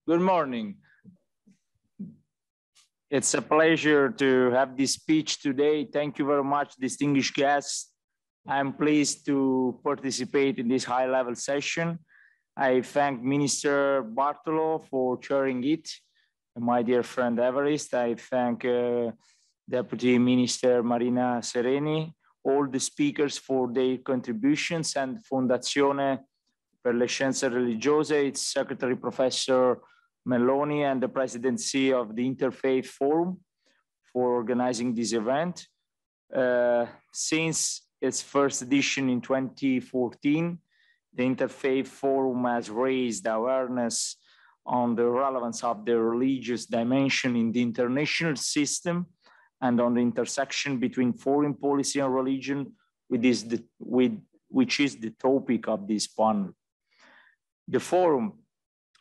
Good morning. It's a pleasure to have this speech today. Thank you very much, distinguished guests. I'm pleased to participate in this high-level session. I thank Minister Bartolo for chairing it, my dear friend Evarist. I thank Deputy Minister Marina Sereni, all the speakers for their contributions, and Fondazione per le Scienze Religiose, its Secretary Professor Meloni, and the Presidency of the Interfaith Forum for organizing this event. Since its first edition in 2014, the Interfaith Forum has raised awareness on the relevance of the religious dimension in the international system and on the intersection between foreign policy and religion, which is the topic of this panel. The forum,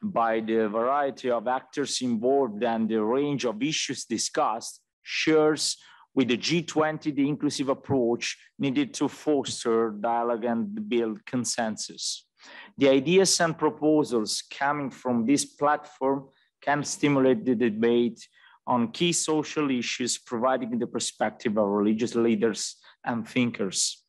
by the variety of actors involved and the range of issues discussed, shares with the G20 the inclusive approach needed to foster dialogue and build consensus. The ideas and proposals coming from this platform can stimulate the debate on key social issues, providing the perspective of religious leaders and thinkers.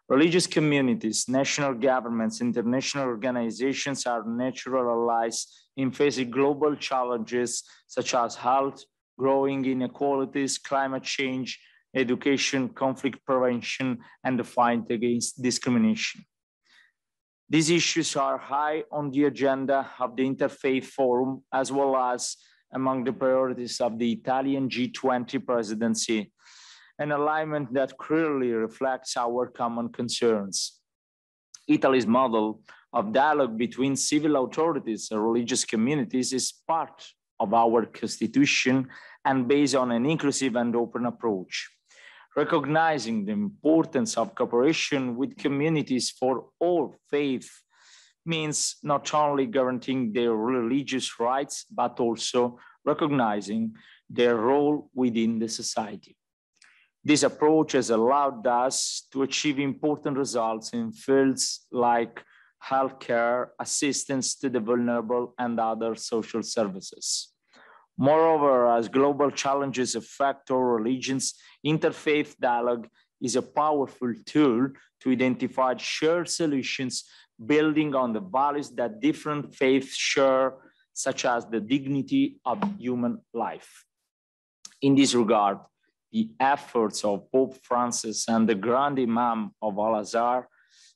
Religious communities, national governments, international organizations are natural allies in facing global challenges such as health, growing inequalities, climate change, education, conflict prevention, and the fight against discrimination. These issues are high on the agenda of the Interfaith Forum, as well as among the priorities of the Italian G20 presidency, an alignment that clearly reflects our common concerns. Italy's model of dialogue between civil authorities and religious communities is part of our constitution and based on an inclusive and open approach. Recognizing the importance of cooperation with communities for all faiths means not only guaranteeing their religious rights, but also recognizing their role within the society. This approach has allowed us to achieve important results in fields like healthcare, assistance to the vulnerable, and other social services. Moreover, as global challenges affect all religions, interfaith dialogue is a powerful tool to identify shared solutions building on the values that different faiths share, such as the dignity of human life. In this regard, the efforts of Pope Francis and the Grand Imam of Al-Azhar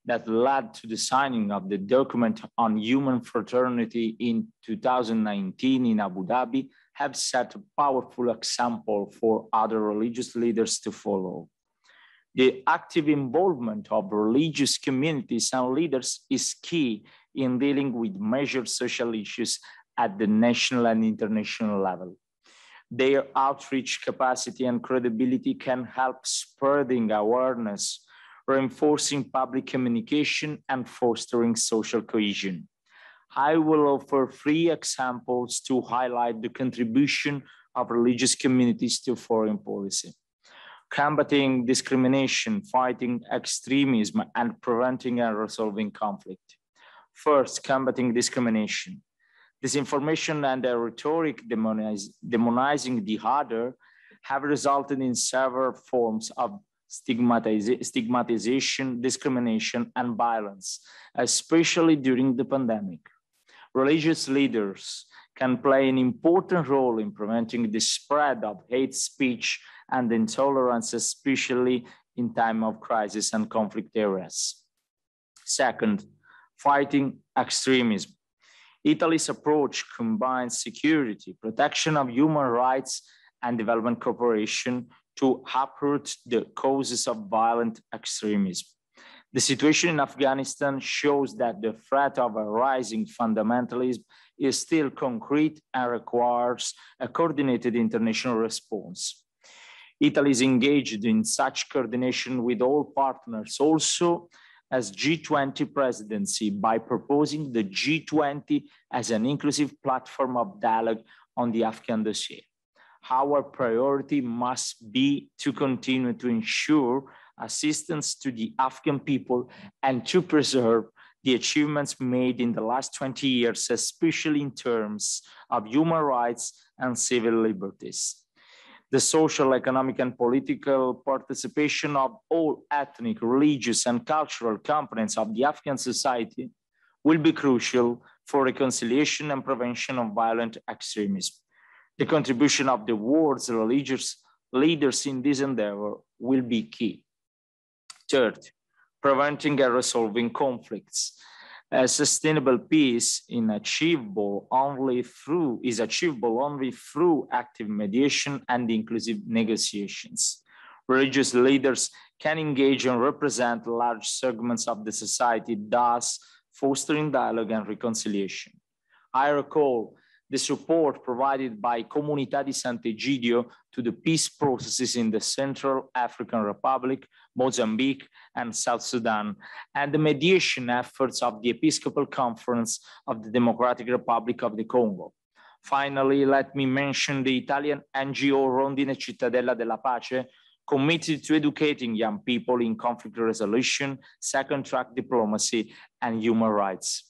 that led to the signing of the document on human fraternity in 2019 in Abu Dhabi have set a powerful example for other religious leaders to follow. The active involvement of religious communities and leaders is key in dealing with major social issues at the national and international level. Their outreach capacity and credibility can help spreading awareness, reinforcing public communication, and fostering social cohesion. I will offer 3 examples to highlight the contribution of religious communities to foreign policy. Combating discrimination, fighting extremism, and preventing and resolving conflict. First, combating discrimination. Disinformation and a rhetoric demonizing the other have resulted in several forms of stigmatization, discrimination, and violence, especially during the pandemic. Religious leaders can play an important role in preventing the spread of hate speech and intolerance, especially in time of crisis and conflict areas. Second, fighting extremism. Italy's approach combines security, protection of human rights, and development cooperation to uproot the causes of violent extremism. The situation in Afghanistan shows that the threat of a rising fundamentalism is still concrete and requires a coordinated international response. Italy is engaged in such coordination with all partners, also as G20 presidency, by proposing the G20 as an inclusive platform of dialogue on the Afghan dossier. Our priority must be to continue to ensure assistance to the Afghan people and to preserve the achievements made in the last 20 years, especially in terms of human rights and civil liberties. The social, economic, and political participation of all ethnic, religious, and cultural components of the African society will be crucial for reconciliation and prevention of violent extremism. The contribution of the world's religious leaders in this endeavor will be key. Third, preventing and resolving conflicts. A sustainable peace is achievable only through active mediation and inclusive negotiations. Religious leaders can engage and represent large segments of the society, thus fostering dialogue and reconciliation. I recall the support provided by Comunità di Sant'Egidio to the peace processes in the Central African Republic, Mozambique, and South Sudan, and the mediation efforts of the Episcopal Conference of the Democratic Republic of the Congo. Finally, let me mention the Italian NGO Rondine Cittadella della Pace, committed to educating young people in conflict resolution, second-track diplomacy, and human rights.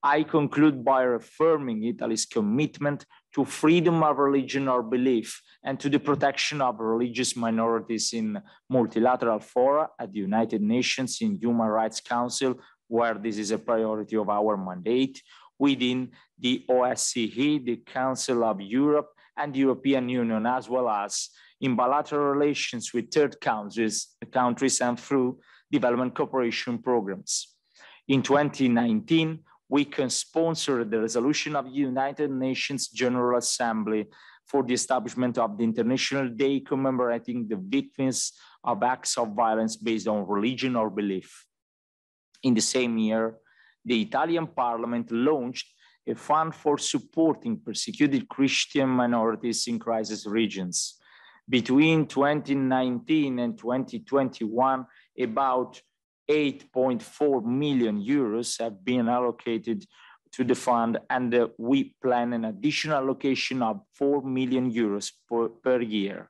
I conclude by reaffirming Italy's commitment to freedom of religion or belief and to the protection of religious minorities in multilateral fora at the United Nations, in Human Rights Council, where this is a priority of our mandate, within the OSCE, the Council of Europe, and the European Union, as well as in bilateral relations with third countries and through development cooperation programs. In 2019, we can sponsor the resolution of the United Nations General Assembly for the establishment of the International Day commemorating the victims of acts of violence based on religion or belief. In the same year, the Italian Parliament launched a fund for supporting persecuted Christian minorities in crisis regions. Between 2019 and 2021, about 8.4 million euros have been allocated to the fund, and we plan an additional allocation of 4 million euros per year.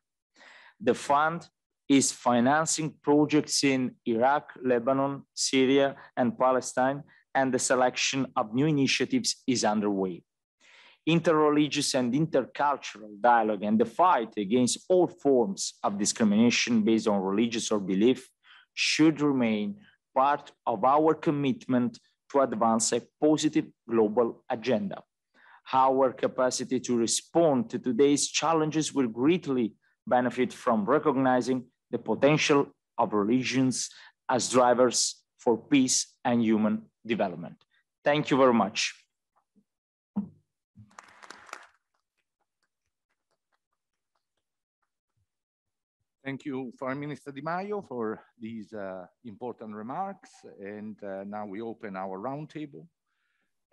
The fund is financing projects in Iraq, Lebanon, Syria, and Palestine, and the selection of new initiatives is underway. Interreligious and intercultural dialogue and the fight against all forms of discrimination based on religious or belief should remain part of our commitment to advance a positive global agenda. Our capacity to respond to today's challenges will greatly benefit from recognizing the potential of religions as drivers for peace and human development. Thank you very much. Thank you, Foreign Minister Di Maio, for these important remarks. And now we open our roundtable.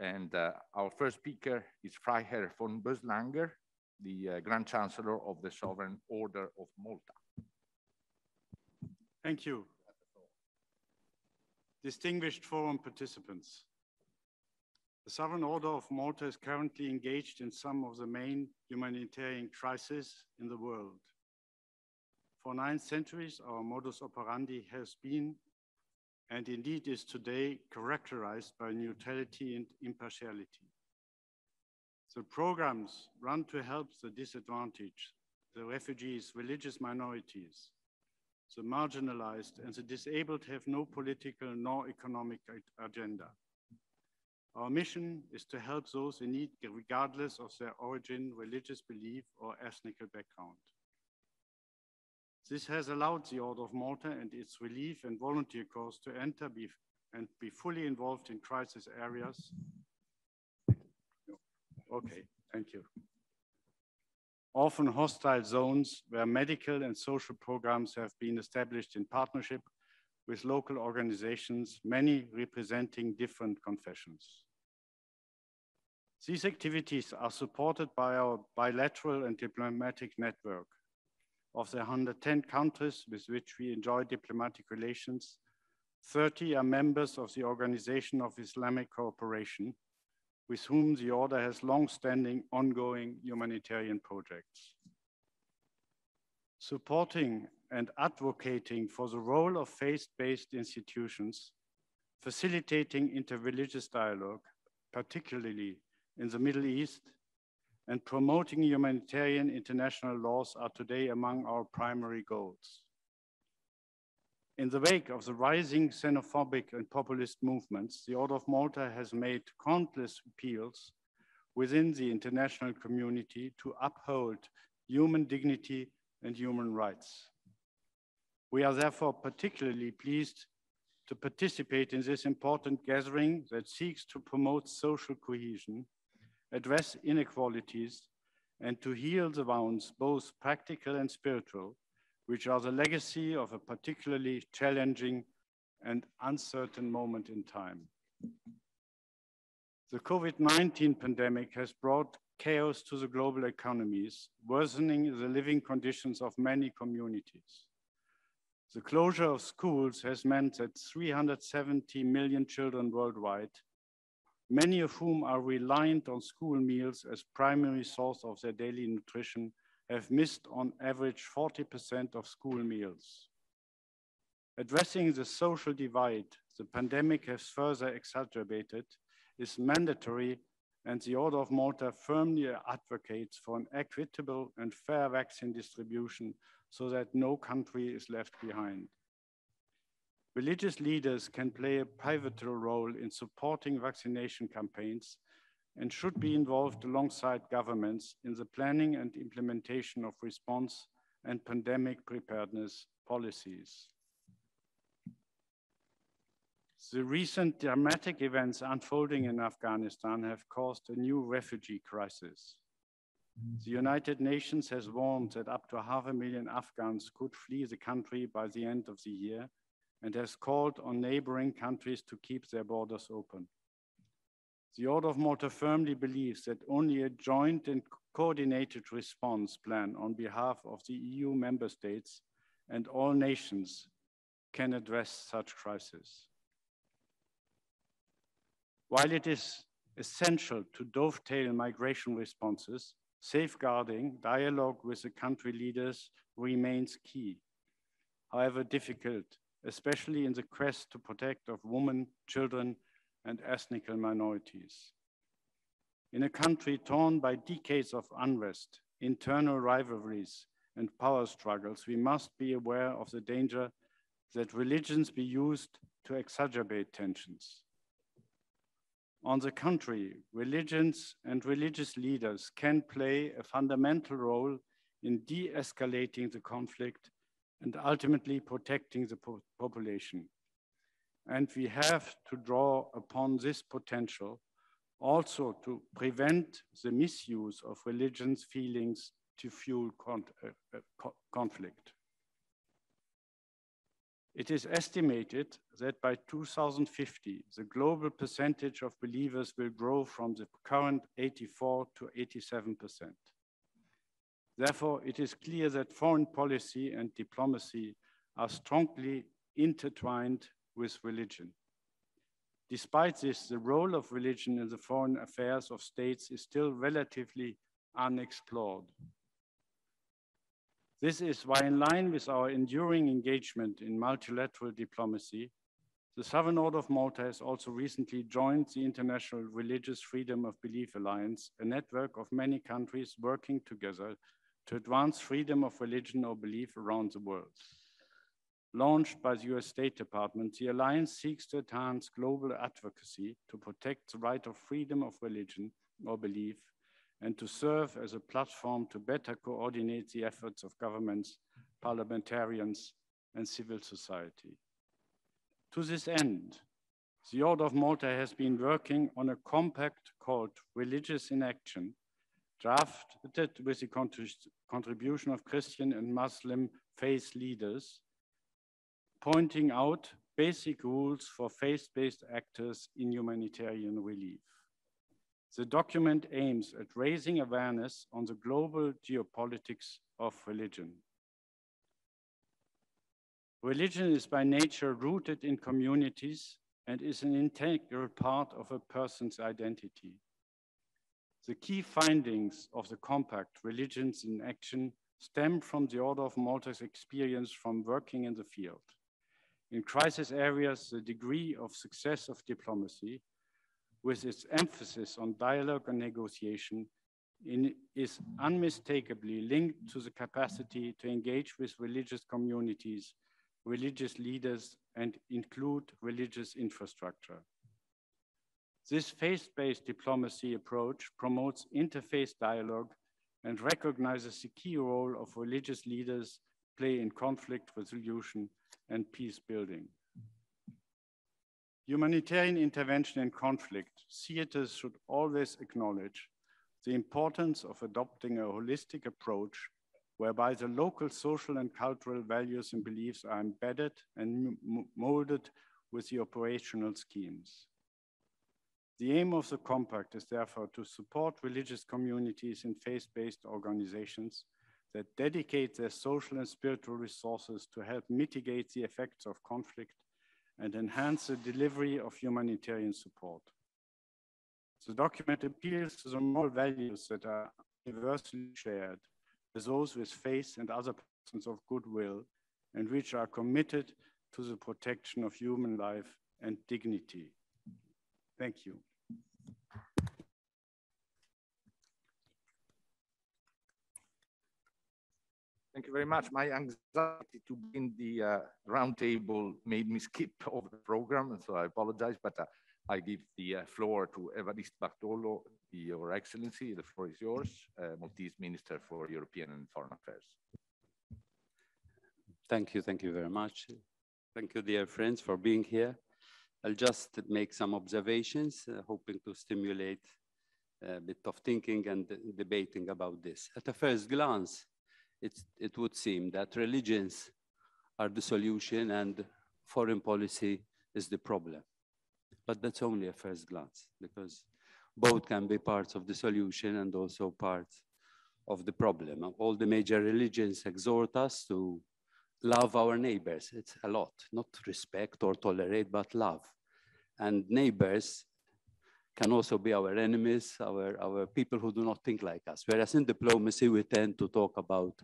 And our first speaker is Freiherr von Boeselager, the Grand Chancellor of the Sovereign Order of Malta. Thank you. Distinguished forum participants, the Sovereign Order of Malta is currently engaged in some of the main humanitarian crises in the world. For 9 centuries, our modus operandi has been, and indeed is today, characterized by neutrality and impartiality. The programs run to help the disadvantaged, the refugees, religious minorities, the marginalized, and the disabled have no political nor economic agenda. Our mission is to help those in need regardless of their origin, religious belief, or ethnic background. This has allowed the Order of Malta and its relief and volunteer corps to enter and be fully involved in crisis areas. Okay, thank you. Often hostile zones where medical and social programs have been established in partnership with local organizations, many representing different confessions. These activities are supported by our bilateral and diplomatic network. Of the 110 countries with which we enjoy diplomatic relations, 30 are members of the Organization of Islamic Cooperation, with whom the Order has long-standing ongoing humanitarian projects. Supporting and advocating for the role of faith-based institutions facilitating interreligious dialogue, particularly in the Middle East, and promoting humanitarian international laws are today among our primary goals. In the wake of the rising xenophobic and populist movements, the Order of Malta has made countless appeals within the international community to uphold human dignity and human rights. We are therefore particularly pleased to participate in this important gathering that seeks to promote social cohesion, address inequalities, and to heal the wounds, both practical and spiritual, which are the legacy of a particularly challenging and uncertain moment in time. The COVID-19 pandemic has brought chaos to the global economies, worsening the living conditions of many communities. The closure of schools has meant that 370 million children worldwide, many of whom are reliant on school meals as primary source of their daily nutrition, have missed on average 40% of school meals. Addressing the social divide the pandemic has further exacerbated is mandatory, and the Order of Malta firmly advocates for an equitable and fair vaccine distribution so that no country is left behind. Religious leaders can play a pivotal role in supporting vaccination campaigns and should be involved alongside governments in the planning and implementation of response and pandemic preparedness policies. The recent dramatic events unfolding in Afghanistan have caused a new refugee crisis. The United Nations has warned that up to 500,000 Afghans could flee the country by the end of the year and has called on neighboring countries to keep their borders open. The Order of Malta firmly believes that only a joint and coordinated response plan on behalf of the EU member states and all nations can address such crises. While it is essential to dovetail migration responses, safeguarding dialogue with the country leaders remains key, however difficult, especially in the quest to protect of women, children, and ethnic minorities. In a country torn by decades of unrest, internal rivalries, and power struggles, we must be aware of the danger that religions be used to exacerbate tensions. On the contrary, religions and religious leaders can play a fundamental role in de-escalating the conflict and ultimately protecting the population. And we have to draw upon this potential also to prevent the misuse of religion's feelings to fuel conflict. It is estimated that by 2050, the global percentage of believers will grow from the current 84 to 87%. Therefore, it is clear that foreign policy and diplomacy are strongly intertwined with religion. Despite this, the role of religion in the foreign affairs of states is still relatively unexplored. This is why, in line with our enduring engagement in multilateral diplomacy, the Sovereign Order of Malta has also recently joined the International Religious Freedom of Belief Alliance, a network of many countries working together to advance freedom of religion or belief around the world. Launched by the US State Department, the alliance seeks to enhance global advocacy to protect the right of freedom of religion or belief and to serve as a platform to better coordinate the efforts of governments, parliamentarians, and civil society. To this end, the Order of Malta has been working on a compact called Religious in Action, drafted with the contribution of Christian and Muslim faith leaders, pointing out basic rules for faith-based actors in humanitarian relief. The document aims at raising awareness on the global geopolitics of religion. Religion is by nature rooted in communities and is an integral part of a person's identity. The key findings of the compact, Religions in Action, stem from the Order of Malta's experience from working in the field. In crisis areas, the degree of success of diplomacy, with its emphasis on dialogue and negotiation, is unmistakably linked to the capacity to engage with religious communities, religious leaders, and include religious infrastructure. This faith-based diplomacy approach promotes interfaith dialogue and recognizes the key role of religious leaders play in conflict resolution and peace building. Humanitarian intervention in conflict theaters should always acknowledge the importance of adopting a holistic approach whereby the local social and cultural values and beliefs are embedded and molded with the operational schemes. The aim of the compact is therefore to support religious communities and faith-based organizations that dedicate their social and spiritual resources to help mitigate the effects of conflict and enhance the delivery of humanitarian support. The document appeals to the moral values that are universally shared with those with faith and other persons of goodwill, and which are committed to the protection of human life and dignity. Thank you. Thank you very much. My anxiety to be in the roundtable made me skip over the program, and so I apologize, but I give the floor to Evarist Bartolo, Your Excellency. The floor is yours, Maltese Minister for European and Foreign Affairs. Thank you very much. Thank you, dear friends, for being here. I'll just make some observations, hoping to stimulate a bit of thinking and debating about this. At a first glance, it would seem that religions are the solution and foreign policy is the problem. But that's only a first glance, because both can be parts of the solution and also parts of the problem. All the major religions exhort us to love our neighbors. It's a lot, not respect or tolerate, but love. And neighbors can also be our enemies, our people who do not think like us. Whereas in diplomacy, we tend to talk about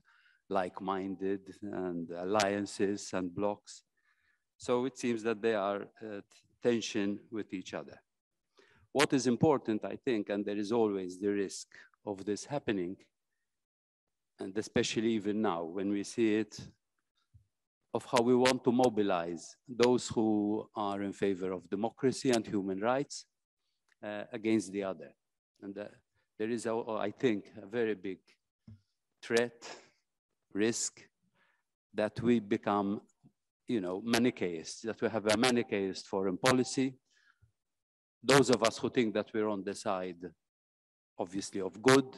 like-minded and alliances and blocs. So it seems that they are at tension with each other. What is important, I think, and there is always the risk of this happening, and especially even now when we see it, of how we want to mobilize those who are in favor of democracy and human rights against the other. And there is, I think, a very big threat, risk, that we become, Manichaeist, that we have a Manichaeist foreign policy. Those of us who think that we're on the side, obviously, of good,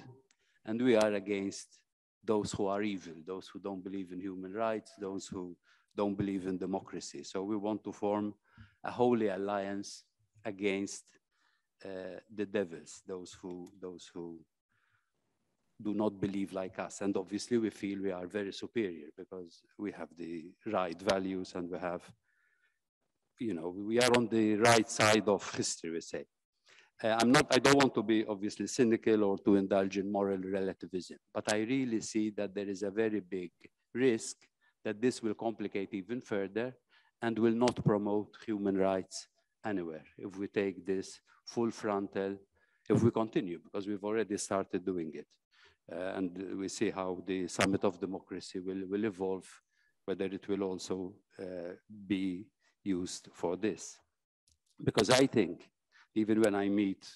and we are against those who are evil, those who don't believe in human rights, those who don't believe in democracy. So we want to form a holy alliance against the devils, those who do not believe like us. And obviously we feel we are very superior because we have the right values and we have, we are on the right side of history, we say. I don't want to be obviously cynical or to indulge in moral relativism, but I really see that there is a very big risk that this will complicate even further and will not promote human rights anywhere if we take this full frontal, if we continue, because we've already started doing it. And we see how the Summit of Democracy will evolve, whether it will also be used for this. Because I think, even when I meet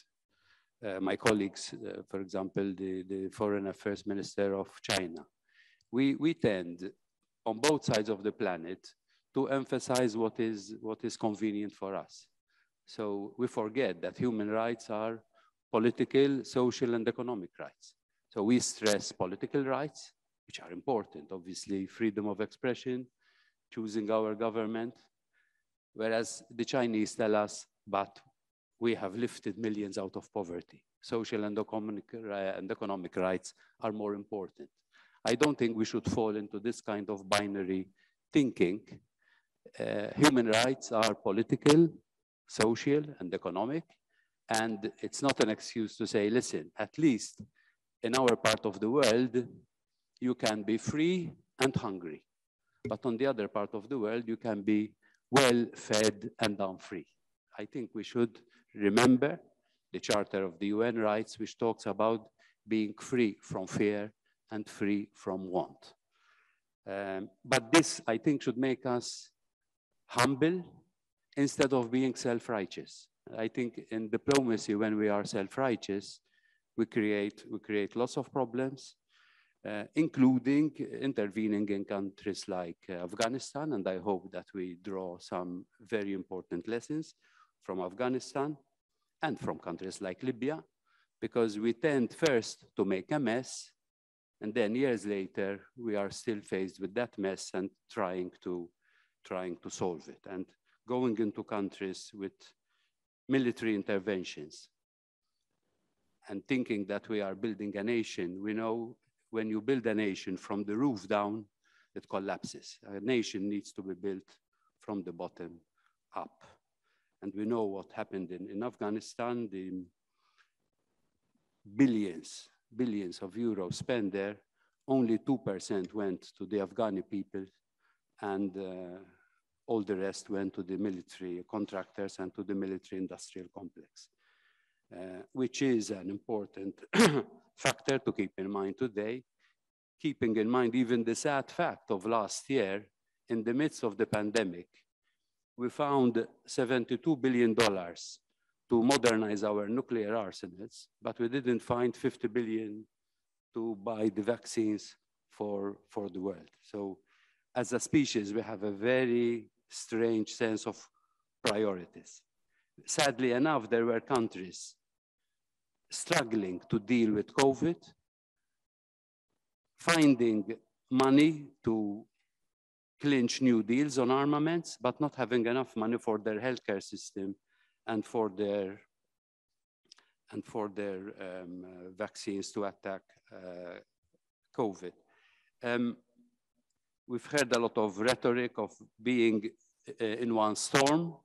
my colleagues, for example, the Foreign Affairs Minister of China, we tend, on both sides of the planet, to emphasize what is convenient for us. So we forget that human rights are political, social, and economic rights. So we stress political rights, which are important, obviously, freedom of expression, choosing our government, whereas the Chinese tell us, but we have lifted millions out of poverty. Social and economic rights are more important. I don't think we should fall into this kind of binary thinking. Human rights are political, social, and economic, and it's not an excuse to say, listen, at least in our part of the world, you can be free and hungry. But on the other part of the world, you can be well-fed and unfree. I think we should remember the Charter of the UN Rights, which talks about being free from fear and free from want. But this, I think, should make us humble instead of being self-righteous. I think in diplomacy, when we are self-righteous, we create lots of problems, including intervening in countries like Afghanistan. And I hope that we draw some very important lessons from Afghanistan and from countries like Libya, because we tend first to make a mess, and then years later, we are still faced with that mess and trying to solve it. And going into countries with military interventions and thinking that we are building a nation, we know when you build a nation from the roof down, it collapses. A nation needs to be built from the bottom up. And we know what happened in Afghanistan, the billions of euros spent there, only 2% went to the Afghani people, and all the rest went to the military contractors and to the military industrial complex, which is an important factor to keep in mind today, keeping in mind even the sad fact of last year, in the midst of the pandemic, we found $72 billion to modernize our nuclear arsenals, but we didn't find 50 billion to buy the vaccines for the world. So as a species, we have a very strange sense of priorities. Sadly enough, there were countries struggling to deal with COVID, finding money to clinch new deals on armaments, but not having enough money for their healthcare system and for their vaccines to attack COVID. We've heard a lot of rhetoric of being in one storm.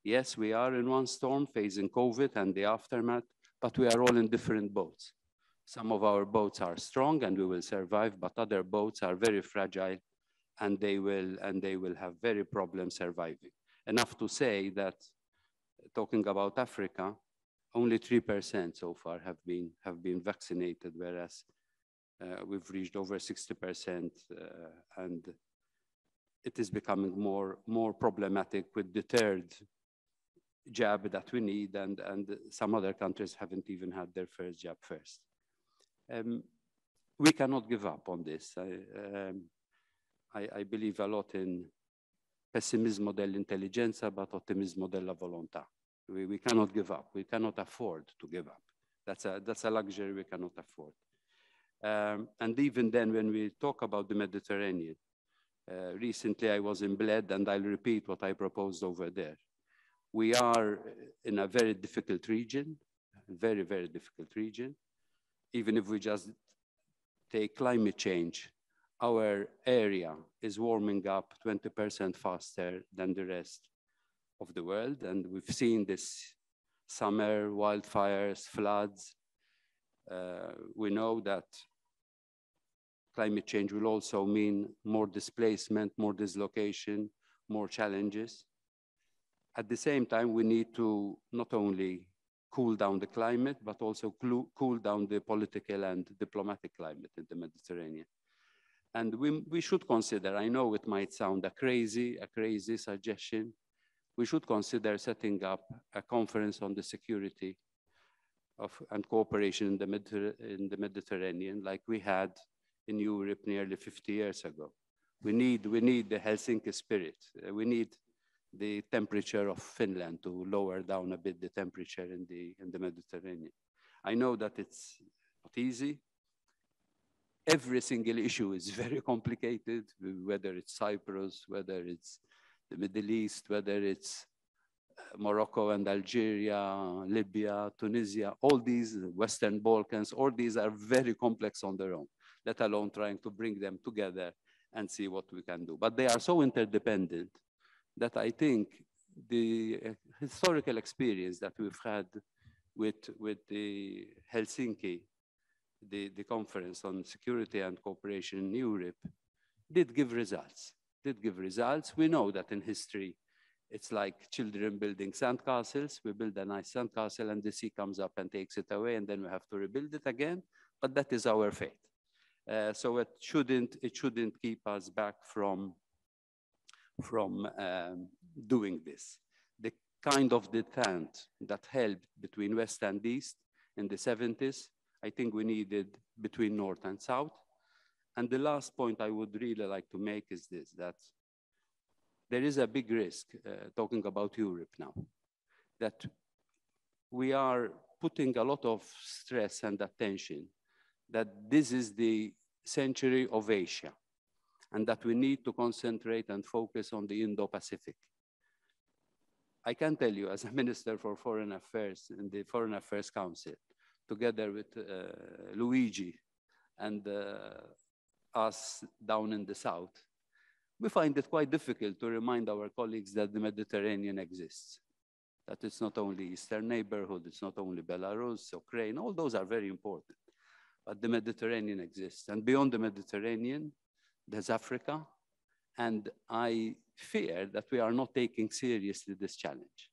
Yes, we are in one storm, facing COVID and the aftermath, but we are all in different boats. Some of our boats are strong and we will survive, but other boats are very fragile and they will have very problem surviving. Enough to say that, talking about Africa, only 3% so far have been vaccinated, whereas we've reached over 60%, and it is becoming more problematic with the third jab that we need, and some other countries haven't even had their first jab first. We cannot give up on this. I believe a lot in pessimismo dell'intelligenza, but ottimismo della volontà. We cannot give up. We cannot afford to give up. That's a luxury we cannot afford. And even then, when we talk about the Mediterranean, recently I was in Bled, and I'll repeat what I proposed over there. We are in a very difficult region, very, very difficult region. Even if we just take climate change, our area is warming up 20% faster than the rest of the world. And we've seen this summer, wildfires, floods. We know that climate change will also mean more displacement, more dislocation, more challenges. At the same time, we need to not only cool down the climate, but also cool down the political and diplomatic climate in the Mediterranean. And we should consider, I know it might sound a crazy suggestion, we should consider setting up a conference on the security and cooperation in the Mediterranean, like we had in Europe nearly 50 years ago. We need the Helsinki spirit. We need the temperature of Finland to lower down a bit the temperature in the Mediterranean. I know that it's not easy. Every single issue is very complicated, whether it's Cyprus, whether it's the Middle East, whether it's Morocco and Algeria, Libya, Tunisia, all these Western Balkans, all these are very complex on their own, let alone trying to bring them together and see what we can do. But they are so interdependent that I think the historical experience that we've had with the Helsinki, the conference on security and cooperation in Europe, did give results. We know that in history, It's like children building sandcastles. We build a nice sandcastle and the sea comes up and takes it away, and then we have to rebuild it again. But that is our fate. So it shouldn't keep us back from doing this. The kind of detente that helped between West and East in the 70s, I think we needed between North and South. And the last point I would really like to make is this, that there is a big risk, talking about Europe now, that we are putting a lot of stress and attention that this is the century of Asia, and that we need to concentrate and focus on the Indo-Pacific. I can tell you, as a Minister for Foreign Affairs in the Foreign Affairs Council, together with Luigi and us down in the South, we find it quite difficult to remind our colleagues that the Mediterranean exists, that it's not only Eastern neighborhood, it's not only Belarus, Ukraine, all those are very important, but the Mediterranean exists. And beyond the Mediterranean, there's Africa, and I fear that we are not taking seriously this challenge.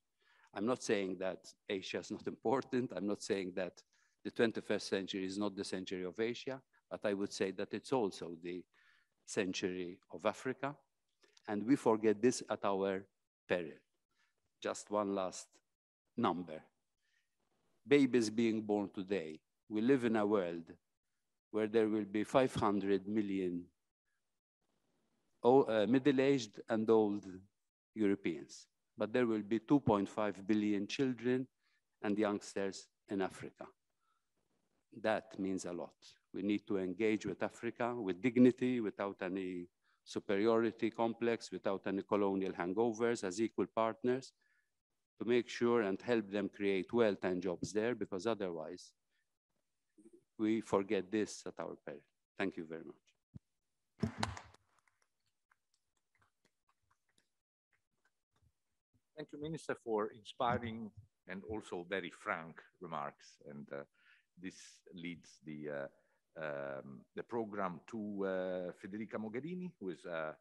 I'm not saying that Asia is not important. I'm not saying that the 21st century is not the century of Asia, but I would say that it's also the century of Africa, and we forget this at our peril. Just one last number. Babies being born today. We live in a world where there will be 500 million middle-aged and old Europeans, but there will be 2.5 billion children and youngsters in Africa. That means a lot. We need to engage with Africa with dignity, without any superiority complex, without any colonial hangovers, as equal partners, to make sure and help them create wealth and jobs there, because otherwise we forget this at our peril. Thank you very much. Thank you, Minister, for inspiring and also very frank remarks. And this leads the program to Federica Mogherini, who is a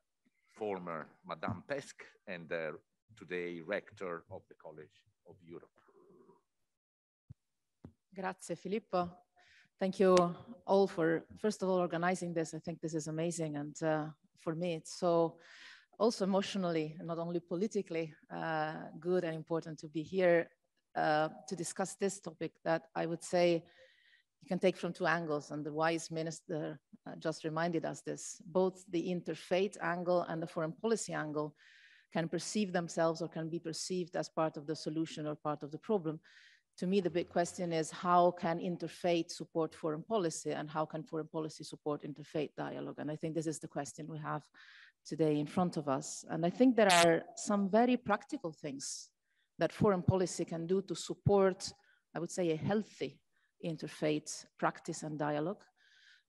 former Madame Pesque and today rector of the College of Europe. Grazie, Filippo. Thank you all for, first of all, organizing this. I think this is amazing. And for me, it's so also emotionally, not only politically, good and important to be here to discuss this topic that I would say you can take from two angles, and the wise minister just reminded us this. Both the interfaith angle and the foreign policy angle can perceive themselves or can be perceived as part of the solution or part of the problem. To me, the big question is how can interfaith support foreign policy, and how can foreign policy support interfaith dialogue? And I think this is the question we have today in front of us. And I think there are some very practical things that foreign policy can do to support, I would say, a healthy interfaith practice and dialogue,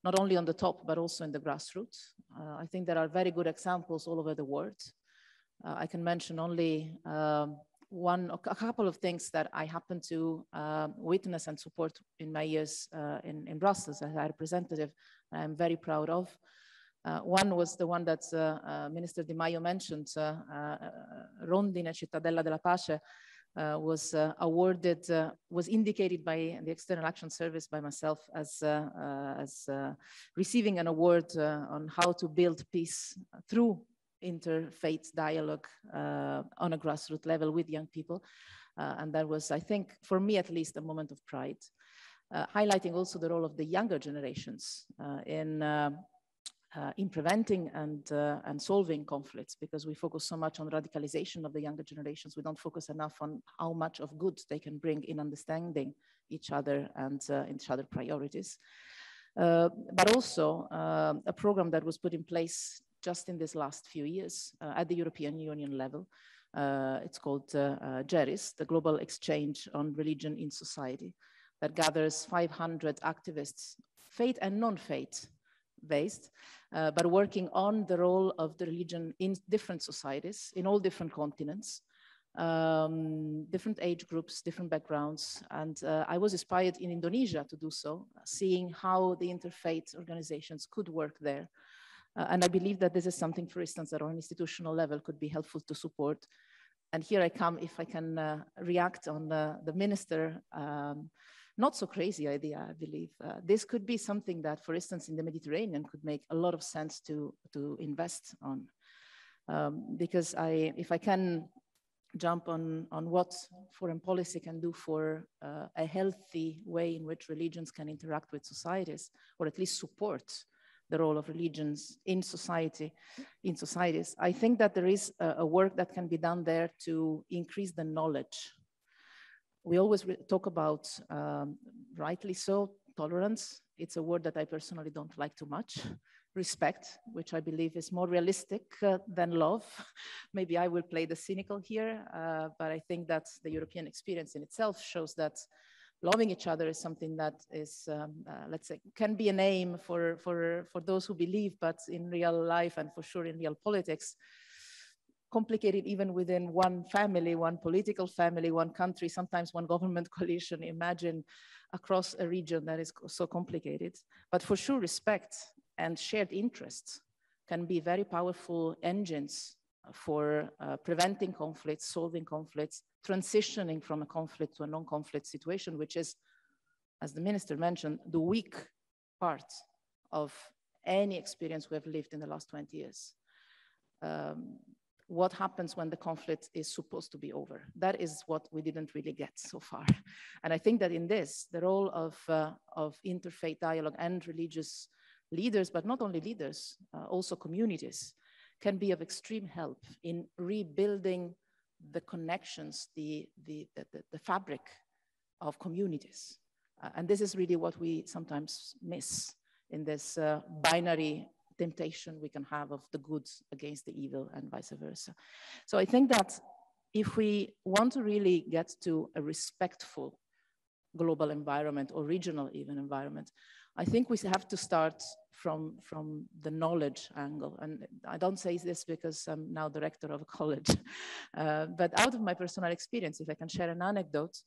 not only on the top, but also in the grassroots. I think there are very good examples all over the world. I can mention only a couple of things that I happen to witness and support in my years in Brussels as a representative. I'm very proud of. One was the one that Minister Di Maio mentioned, Rondine Cittadella della Pace, was awarded, was indicated by the External Action Service by myself as receiving an award on how to build peace through interfaith dialogue on a grassroots level with young people. And that was, I think, for me at least, a moment of pride, highlighting also the role of the younger generations in preventing and solving conflicts, because we focus so much on radicalization of the younger generations. We don't focus enough on how much of good they can bring in understanding each other and each other priorities. But also a program that was put in place just in this last few years at the European Union level. It's called Evarist, the Global Exchange on Religion in Society, that gathers 500 activists, faith and non-faith based, but working on the role of the religion in different societies, in all different continents, different age groups, different backgrounds. And I was inspired in Indonesia to do so, seeing how the interfaith organizations could work there. And I believe that this is something, for instance, at our institutional level could be helpful to support. And here I come, if I can react on the minister, not so crazy idea, I believe. This could be something that, for instance, in the Mediterranean could make a lot of sense to invest on. Because if I can jump on what foreign policy can do for a healthy way in which religions can interact with societies, or at least support the role of religions in societies. I think that there is a work that can be done there to increase the knowledge. We always talk about, rightly so, tolerance. It's a word that I personally don't like too much. Respect, which I believe is more realistic than love. Maybe I will play the cynical here, but I think that the European experience in itself shows that loving each other is something that is, let's say, can be an aim for those who believe, but in real life and for sure in real politics, complicated even within one family, one political family, one country, sometimes one government coalition. Imagine across a region that is so complicated. But for sure, respect and shared interests can be very powerful engines for preventing conflicts, solving conflicts, transitioning from a conflict to a non-conflict situation, which is, as the minister mentioned, the weak part of any experience we have lived in the last 20 years. What happens when the conflict is supposed to be over? That is what we didn't really get so far. And I think that in this, the role of interfaith dialogue and religious leaders, but not only leaders, also communities, can be of extreme help in rebuilding the connections, the fabric of communities. And this is really what we sometimes miss in this binary temptation we can have of the good against the evil and vice versa. So I think that if we want to really get to a respectful global environment or regional even environment, I think we have to start from the knowledge angle. And I don't say this because I'm now director of a college, but out of my personal experience, if I can share an anecdote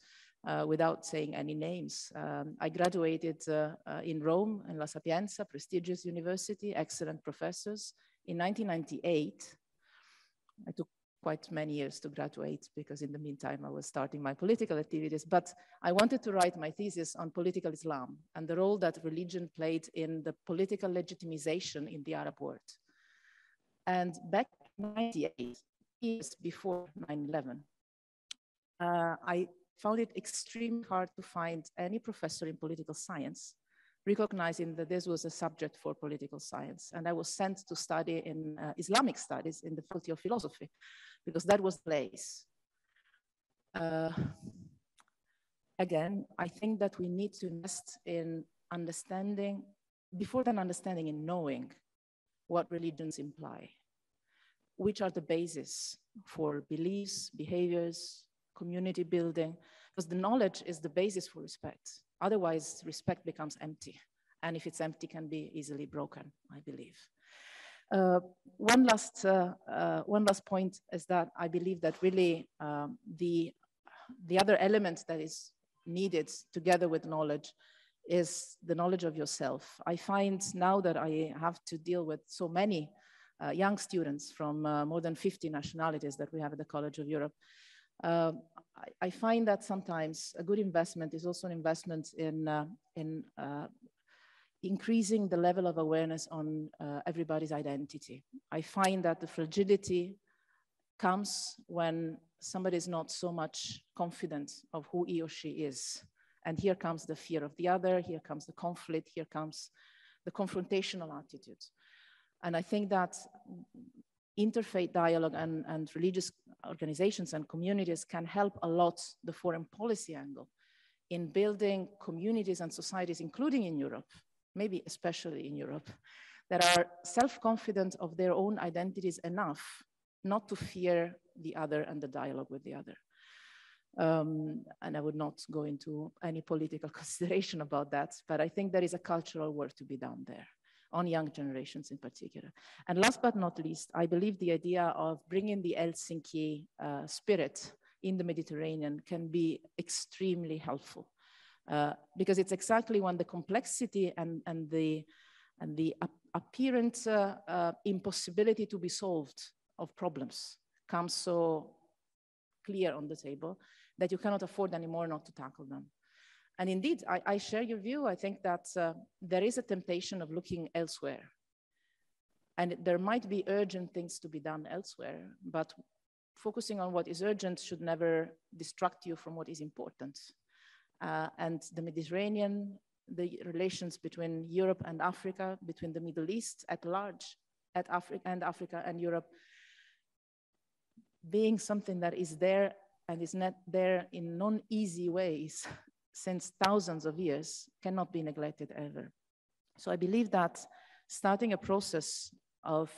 without saying any names. I graduated in Rome, in La Sapienza, prestigious university, excellent professors. In 1998, I took quite many years to graduate because in the meantime I was starting my political activities, but I wanted to write my thesis on political Islam and the role that religion played in the political legitimization in the Arab world. And back in 98, years before 9/11, I found it extremely hard to find any professor in political science recognizing that this was a subject for political science. And I was sent to study in Islamic studies in the Faculty of Philosophy, because that was the place. Again, I think that we need to invest in understanding, before then understanding in knowing what religions imply, which are the basis for beliefs, behaviors, community building, because the knowledge is the basis for respect. Otherwise, respect becomes empty. And if it's empty, can be easily broken, I believe. One last point is that I believe that really the other element that is needed together with knowledge is the knowledge of yourself. I find now that I have to deal with so many young students from more than 50 nationalities that we have at the College of Europe, I find that sometimes a good investment is also an investment in increasing the level of awareness on everybody's identity. I find that the fragility comes when somebody is not so much confident of who he or she is. And here comes the fear of the other, here comes the conflict, here comes the confrontational attitude. And I think that interfaith dialogue and religious organizations and communities can help a lot the foreign policy angle in building communities and societies, including in Europe, maybe especially in Europe, that are self-confident of their own identities enough not to fear the other and the dialogue with the other. And I would not go into any political consideration about that, but I think there is a cultural work to be done there, on young generations in particular. And last but not least, I believe the idea of bringing the Helsinki spirit in the Mediterranean can be extremely helpful, because it's exactly when the complexity and the apparent impossibility to be solved of problems comes so clear on the table that you cannot afford anymore not to tackle them. And indeed, I share your view. I think that there is a temptation of looking elsewhere. And there might be urgent things to be done elsewhere, but focusing on what is urgent should never distract you from what is important. And the Mediterranean, the relations between Europe and Africa, between the Middle East at large, Africa and Europe, being something that is there and is not there in non-easy ways since thousands of years, cannot be neglected ever. So I believe that starting a process of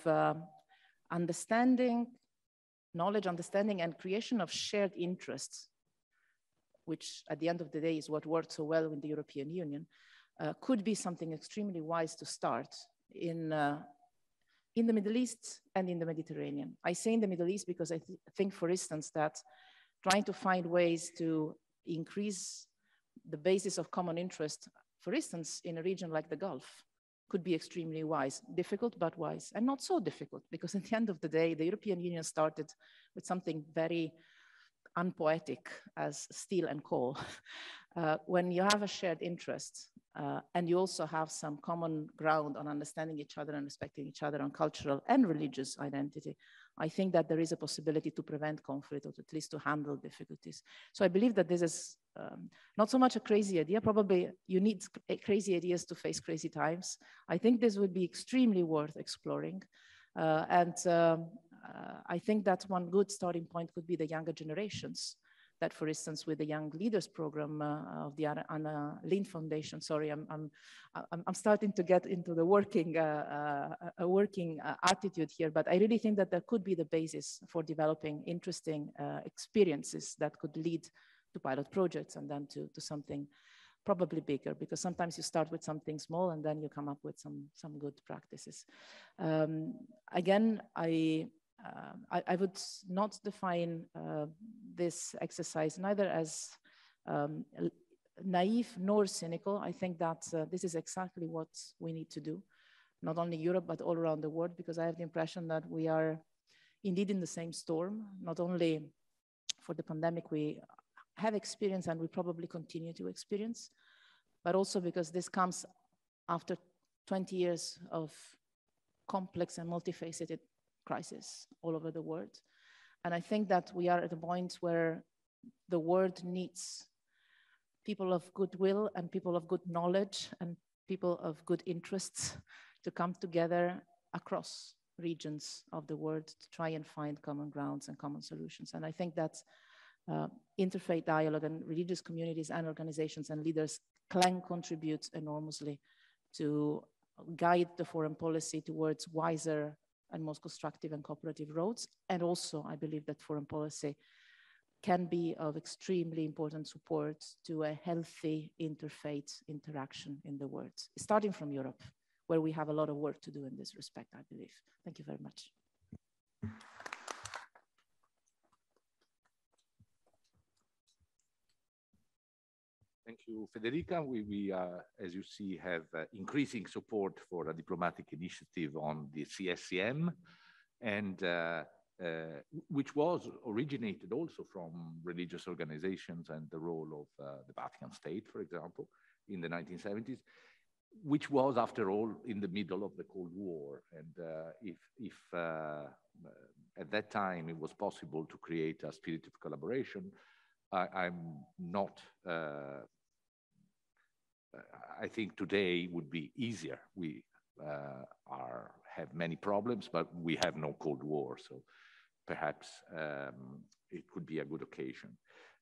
understanding, knowledge, understanding, and creation of shared interests, which at the end of the day is what worked so well with the European Union, could be something extremely wise to start in the Middle East and in the Mediterranean. I say in the Middle East because I think, for instance, that trying to find ways to increase the basis of common interest, for instance, in a region like the Gulf, could be extremely wise. Difficult, but wise. And not so difficult, because at the end of the day, the European Union started with something very unpoetic as steel and coal. When you have a shared interest, and you also have some common ground on understanding each other and respecting each other on cultural and religious identity, I think that there is a possibility to prevent conflict, or at least to handle difficulties. So I believe that this is not so much a crazy idea. Probably you need crazy ideas to face crazy times. I think this would be extremely worth exploring. I think that one good starting point could be the younger generations. That, for instance, with the Young Leaders Program of the Anna Lindh Foundation, sorry, I'm starting to get into the working attitude here, but I really think that there could be the basis for developing interesting experiences that could lead to pilot projects and then to something probably bigger, because sometimes you start with something small and then you come up with some good practices. Again, I would not define this exercise neither as naive nor cynical. I think that this is exactly what we need to do, not only Europe, but all around the world, because I have the impression that we are indeed in the same storm, not only for the pandemic we have experienced and we probably continue to experience, but also because this comes after 20 years of complex and multifaceted crisis all over the world. And I think that we are at a point where the world needs people of goodwill and people of good knowledge and people of good interests to come together across regions of the world to try and find common grounds and common solutions. And I think that interfaith dialogue and religious communities and organizations and leaders can contribute enormously to guide the foreign policy towards wiser and most constructive and cooperative roads. And also, I believe that foreign policy can be of extremely important support to a healthy interfaith interaction in the world, starting from Europe, where we have a lot of work to do in this respect, I believe. Thank you very much. Thank you, Federica. We as you see, have increasing support for a diplomatic initiative on the CSCM, and which was originated also from religious organizations and the role of the Vatican State, for example, in the 1970s, which was, after all, in the middle of the Cold War. And if at that time it was possible to create a spirit of collaboration, I'm not, I think today would be easier. We have many problems, but we have no Cold War, so perhaps it could be a good occasion.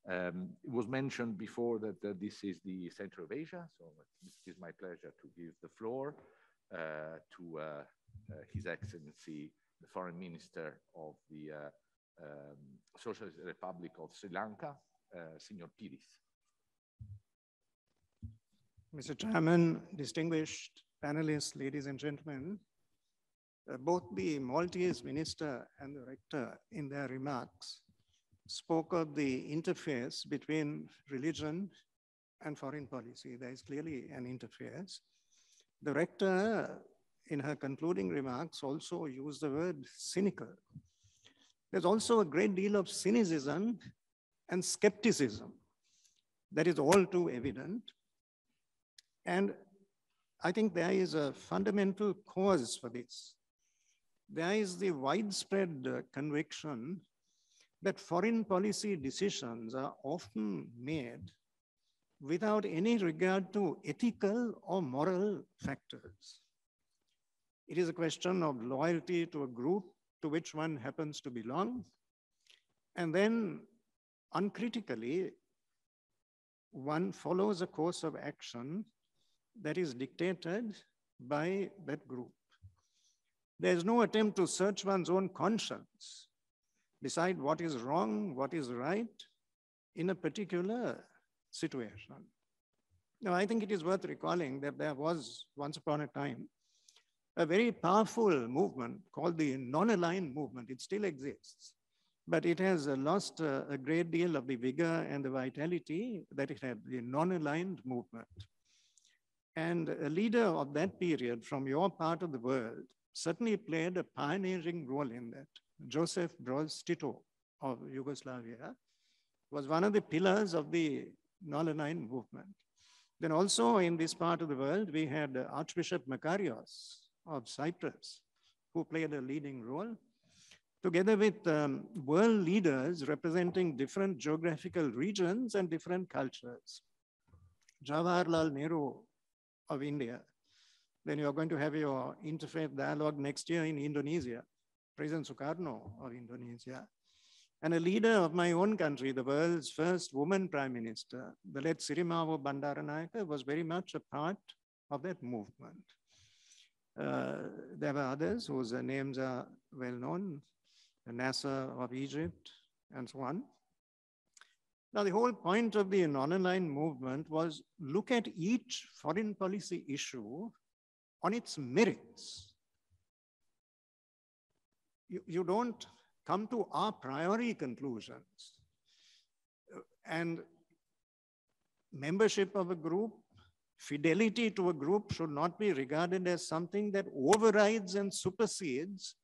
It was mentioned before that this is the center of Asia, so it is my pleasure to give the floor to His Excellency, the Foreign Minister of the Socialist Republic of Sri Lanka, Signor Piris. Mr. Chairman, distinguished panelists, ladies and gentlemen, both the Maltese minister and the rector in their remarks spoke of the interface between religion and foreign policy. There is clearly an interface. The rector, in her concluding remarks, also used the word cynical. There's also a great deal of cynicism and skepticism that is all too evident. And I think there is a fundamental cause for this. There is the widespread conviction that foreign policy decisions are often made without any regard to ethical or moral factors. It is a question of loyalty to a group to which one happens to belong, and then uncritically, one follows a course of action that is dictated by that group. There's no attempt to search one's own conscience, decide what is wrong, what is right in a particular situation. Now, I think it is worth recalling that there was, once upon a time, a very powerful movement called the non-aligned movement. It still exists, but it has lost a great deal of the vigor and the vitality that it had, the non-aligned movement. And a leader of that period from your part of the world certainly played a pioneering role in that. Joseph Broz Tito of Yugoslavia was one of the pillars of the non-aligned movement. Then also in this part of the world, we had Archbishop Makarios of Cyprus, who played a leading role, together with world leaders representing different geographical regions and different cultures. Jawaharlal Nehru of India. Then you're going to have your interfaith dialogue next year in Indonesia, President Sukarno of Indonesia. And a leader of my own country, the world's first woman prime minister, the late Sirimavo Bandaranaike, was very much a part of that movement. There were others whose names are well known, Nasser of Egypt, and so on. Now, the whole point of the non-aligned movement was look at each foreign policy issue on its merits. You don't come to a priori conclusions. And membership of a group, fidelity to a group should not be regarded as something that overrides and supersedes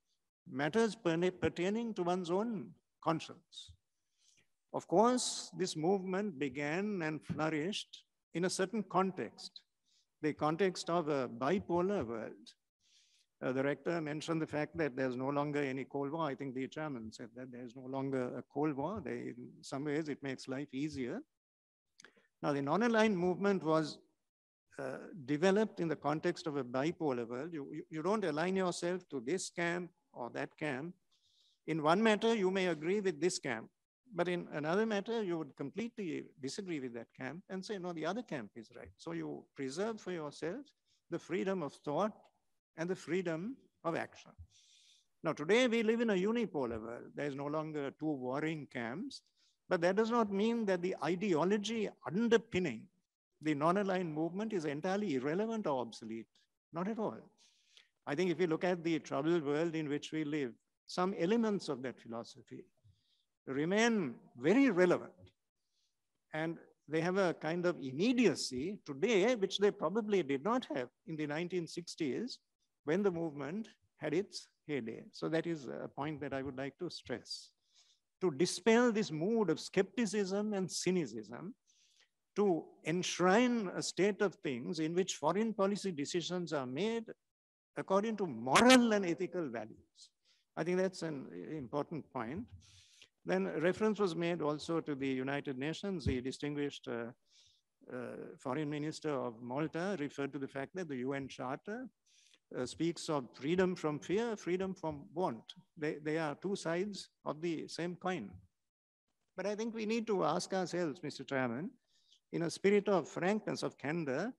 matters pertaining to one's own conscience. Of course, this movement began and flourished in a certain context, the context of a bipolar world. The rector mentioned the fact that there's no longer any Cold War. I think the chairman said that there's no longer a Cold War. In some ways, it makes life easier. Now, the non-aligned movement was developed in the context of a bipolar world. You don't align yourself to this camp or that camp. In one matter, you may agree with this camp, but in another matter, you would completely disagree with that camp and say, no, the other camp is right. So you preserve for yourself the freedom of thought and the freedom of action. Now, today we live in a unipolar world. There is no longer two warring camps, but that does not mean that the ideology underpinning the non-aligned movement is entirely irrelevant or obsolete. Not at all. I think if you look at the troubled world in which we live, some elements of that philosophy remain very relevant. And they have a kind of immediacy today, which they probably did not have in the 1960s when the movement had its heyday. So that is a point that I would like to stress. To dispel this mood of skepticism and cynicism, to enshrine a state of things in which foreign policy decisions are made according to moral and ethical values. I think that's an important point. Then reference was made also to the United Nations. The distinguished foreign minister of Malta referred to the fact that the UN Charter speaks of freedom from fear, freedom from want. They are two sides of the same coin. But I think we need to ask ourselves, Mr. Chairman, in a spirit of frankness, of candor,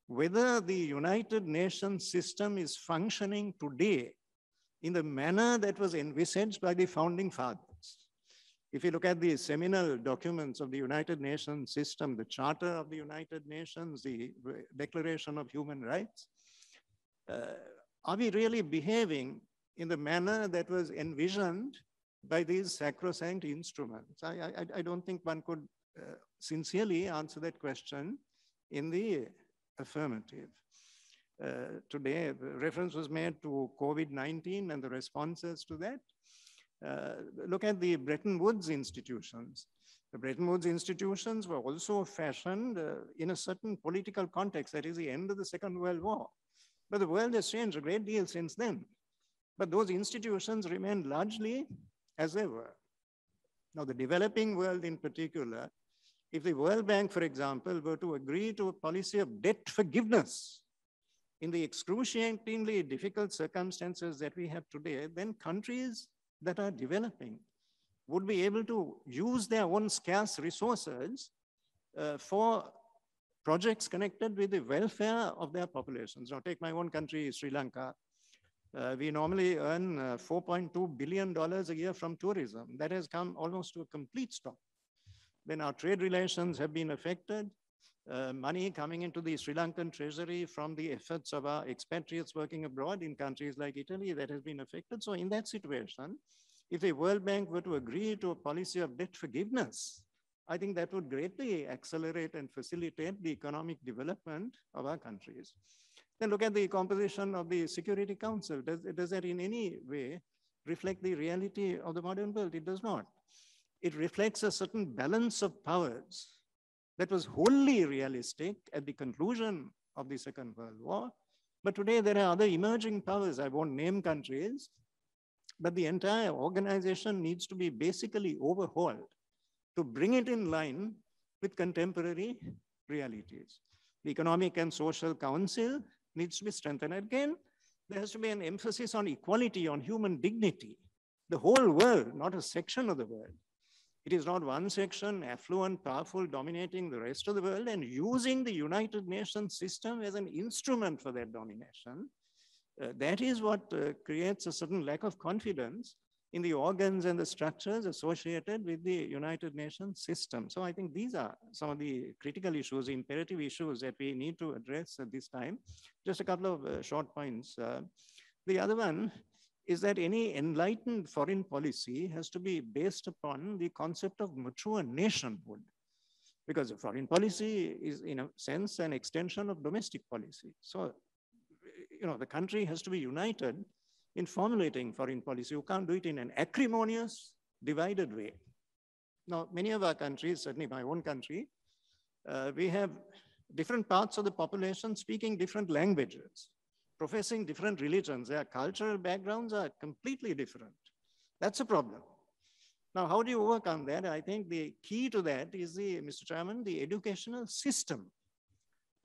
whether the United Nations system is functioning today in the manner that was envisaged by the founding fathers. If you look at the seminal documents of the United Nations system, the Charter of the United Nations, the Declaration of Human Rights, are we really behaving in the manner that was envisioned by these sacrosanct instruments? I don't think one could sincerely answer that question in the affirmative. Today, reference was made to COVID-19 and the responses to that. Look at the Bretton Woods institutions. The Bretton Woods institutions were also fashioned in a certain political context, that is the end of the Second World War. But the world has changed a great deal since then. But those institutions remain largely as they were. Now, the developing world in particular, if the World Bank, for example, were to agree to a policy of debt forgiveness in the excruciatingly difficult circumstances that we have today, then countries that are developing would be able to use their own scarce resources for projects connected with the welfare of their populations. Now, take my own country, Sri Lanka. We normally earn $4.2 billion a year from tourism. That has come almost to a complete stop. Then our trade relations have been affected. Money coming into the Sri Lankan treasury from the efforts of our expatriates working abroad in countries like Italy, that has been affected. So in that situation, if the World Bank were to agree to a policy of debt forgiveness, I think that would greatly accelerate and facilitate the economic development of our countries. Then look at the composition of the Security Council. Does that in any way reflect the reality of the modern world? It does not. It reflects a certain balance of powers that was wholly realistic at the conclusion of the Second World War. But today there are other emerging powers. I won't name countries, but the entire organization needs to be basically overhauled to bring it in line with contemporary realities. The Economic and Social Council needs to be strengthened. Again, there has to be an emphasis on equality, on human dignity. The whole world, not a section of the world. It is not one section, affluent, powerful, dominating the rest of the world and using the United Nations system as an instrument for that domination. That is what creates a certain lack of confidence in the organs and the structures associated with the United Nations system. So I think these are some of the critical issues, imperative issues that we need to address at this time. Just a couple of short points. The other one is that any enlightened foreign policy has to be based upon the concept of mature nationhood, because foreign policy is in a sense an extension of domestic policy. So, you know, the country has to be united in formulating foreign policy. You can't do it in an acrimonious, divided way. Now, many of our countries, certainly my own country, we have different parts of the population speaking different languages, professing different religions. Their cultural backgrounds are completely different. That's a problem. Now, how do you overcome that? I think the key to that is Mr. Chairman, the educational system.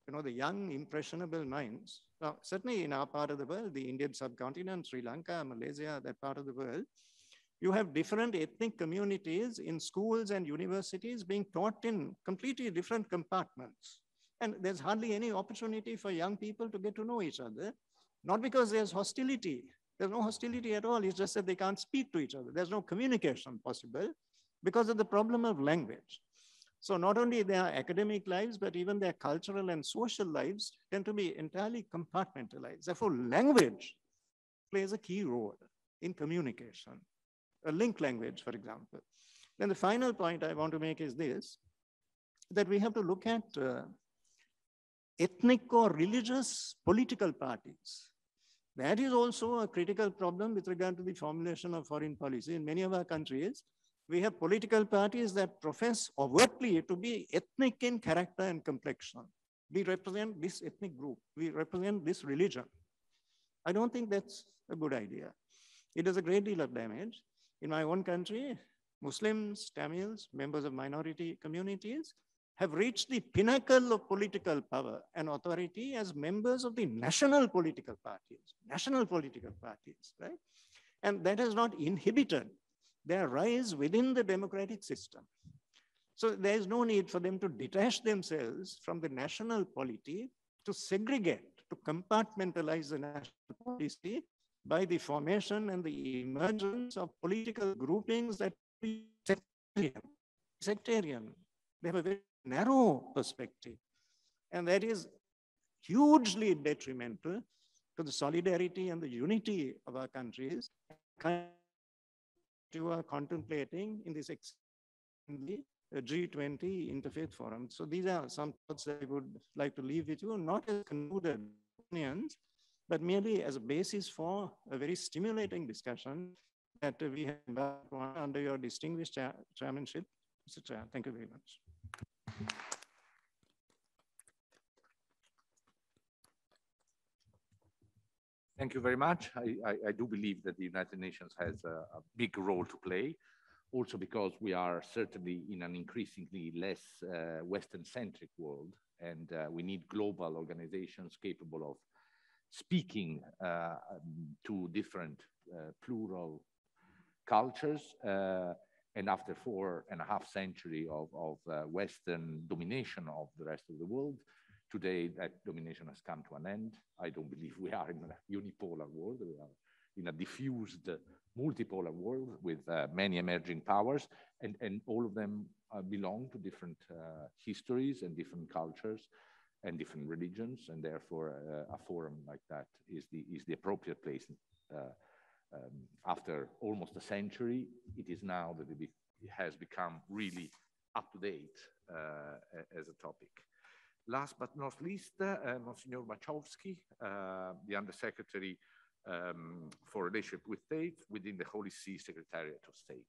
You know, the young, impressionable minds. Now, certainly in our part of the world, the Indian subcontinent, Sri Lanka, Malaysia, that part of the world, you have different ethnic communities in schools and universities being taught in completely different compartments. And there's hardly any opportunity for young people to get to know each other, not because there's hostility. There's no hostility at all. It's just that they can't speak to each other. There's no communication possible because of the problem of language. So not only their academic lives, but even their cultural and social lives tend to be entirely compartmentalized. Therefore, language plays a key role in communication. A link language, for example. Then the final point I want to make is this, that we have to look at ethnic or religious political parties. That is also a critical problem with regard to the formulation of foreign policy. In many of our countries, we have political parties that profess overtly to be ethnic in character and complexion. We represent this ethnic group. We represent this religion. I don't think that's a good idea. It does a great deal of damage. In my own country, Muslims, Tamils, members of minority communities have reached the pinnacle of political power and authority as members of the national political parties, right? And that has not inhibited their rise within the democratic system. So there is no need for them to detach themselves from the national polity, to segregate, to compartmentalize the national policy by the formation and the emergence of political groupings that are sectarian. They have a very narrow perspective. And that is hugely detrimental to the solidarity and the unity of our countries. You are contemplating in this G20 Interfaith Forum. So these are some thoughts that I would like to leave with you, not as concluded opinions, but merely as a basis for a very stimulating discussion that we have embarked on under your distinguished chairmanship. Mr. Chair, thank you very much. Thank you very much. I do believe that the United Nations has a big role to play, also because we are certainly in an increasingly less Western-centric world, and we need global organizations capable of speaking to different plural cultures. And after 4.5 centuries of Western domination of the rest of the world, today that domination has come to an end. I don't believe we are in a unipolar world. We are in a diffused multipolar world with many emerging powers, and all of them belong to different histories and different cultures and different religions, and therefore a forum like that is the appropriate place. After almost a century, it is now that it has become really up to date as a topic. Last but not least, Monsignor Wachowski, the Undersecretary for Relationship with Faith within the Holy See Secretariat of State.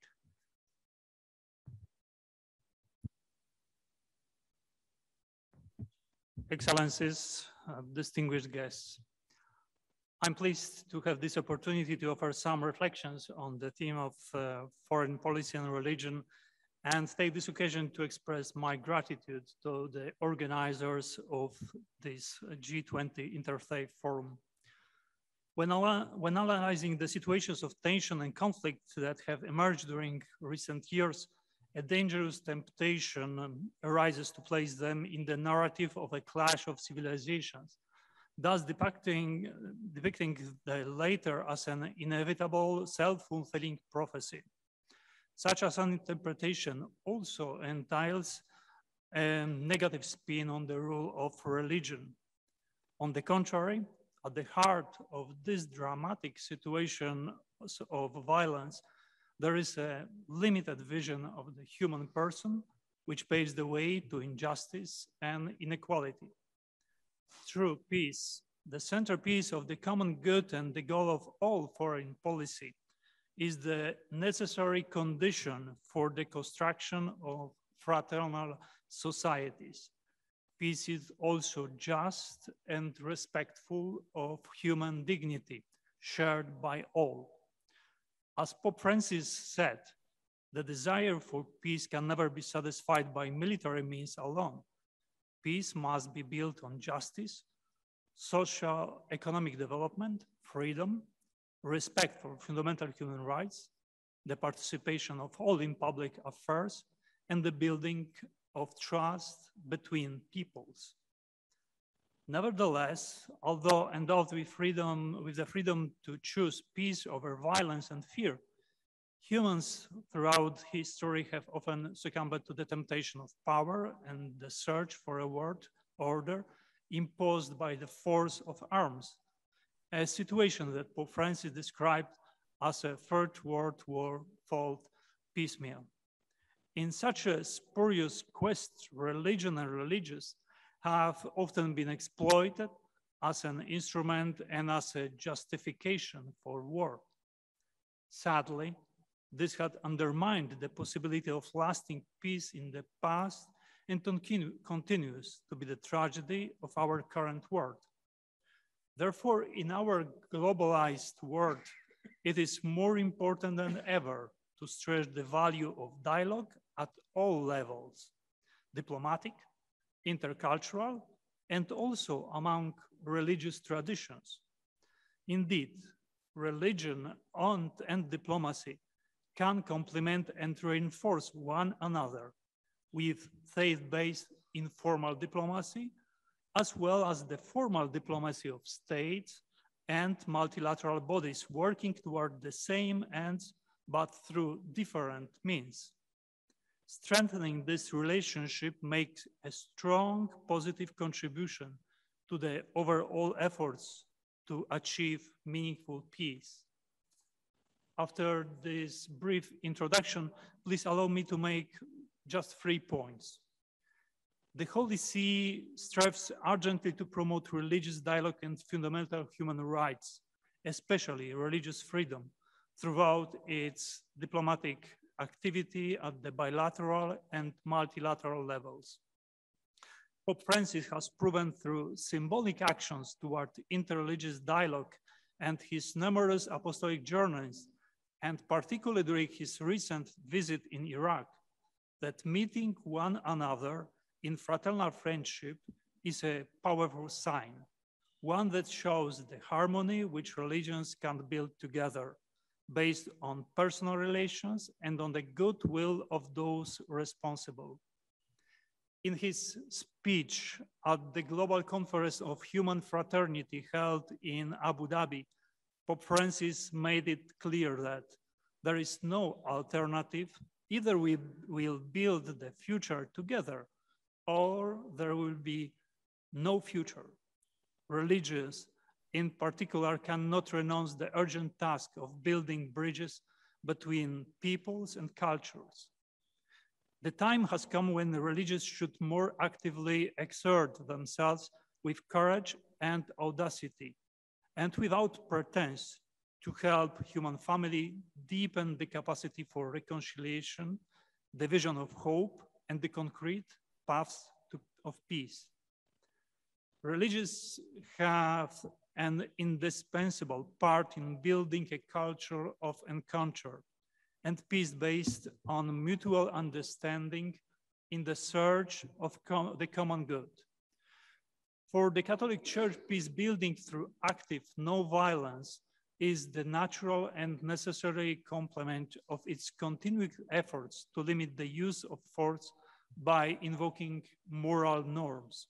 Excellencies, distinguished guests, I'm pleased to have this opportunity to offer some reflections on the theme of foreign policy and religion, and take this occasion to express my gratitude to the organizers of this G20 Interfaith Forum. When analyzing the situations of tension and conflict that have emerged during recent years, a dangerous temptation arises to place them in the narrative of a clash of civilizations, thus depicting the latter as an inevitable self-fulfilling prophecy. Such as an interpretation also entails a negative spin on the role of religion. On the contrary, at the heart of this dramatic situation of violence, there is a limited vision of the human person, which paves the way to injustice and inequality. True peace, the centerpiece of the common good and the goal of all foreign policy, is the necessary condition for the construction of fraternal societies. Peace is also just and respectful of human dignity, shared by all. As Pope Francis said, the desire for peace can never be satisfied by military means alone. Peace must be built on justice, social economic development, freedom, respect for fundamental human rights, the participation of all in public affairs, and the building of trust between peoples. Nevertheless, although endowed with the freedom to choose peace over violence and fear, humans throughout history have often succumbed to the temptation of power and the search for a world order imposed by the force of arms, a situation that Pope Francis described as a Third World War fought piecemeal. In such a spurious quest, religion and religious have often been exploited as an instrument and as a justification for war. Sadly, this had undermined the possibility of lasting peace in the past and continues to be the tragedy of our current world. Therefore, in our globalized world, it is more important than ever to stress the value of dialogue at all levels, diplomatic, intercultural, and also among religious traditions. Indeed, religion and diplomacy can complement and reinforce one another with faith-based informal diplomacy, as well as the formal diplomacy of states and multilateral bodies working toward the same ends, but through different means. Strengthening this relationship makes a strong positive contribution to the overall efforts to achieve meaningful peace. After this brief introduction, please allow me to make just 3 points. The Holy See strives urgently to promote religious dialogue and fundamental human rights, especially religious freedom, throughout its diplomatic activity at the bilateral and multilateral levels. Pope Francis has proven through symbolic actions toward interreligious dialogue and his numerous apostolic journeys, and particularly during his recent visit in Iraq, that meeting one another in fraternal friendship is a powerful sign, one that shows the harmony which religions can build together, based on personal relations and on the goodwill of those responsible. In his speech at the Global Conference of Human Fraternity held in Abu Dhabi, Pope Francis made it clear that there is no alternative. Either we will build the future together, or there will be no future. Religions, in particular, cannot renounce the urgent task of building bridges between peoples and cultures. The time has come when the religious should more actively exert themselves with courage and audacity, and without pretense, to help human family deepen the capacity for reconciliation, the vision of hope, and the concrete paths of peace. Religions have an indispensable part in building a culture of encounter and peace based on mutual understanding in the search of the common good. For the Catholic Church, peace building through active no violence is the natural and necessary complement of its continuing efforts to limit the use of force by invoking moral norms.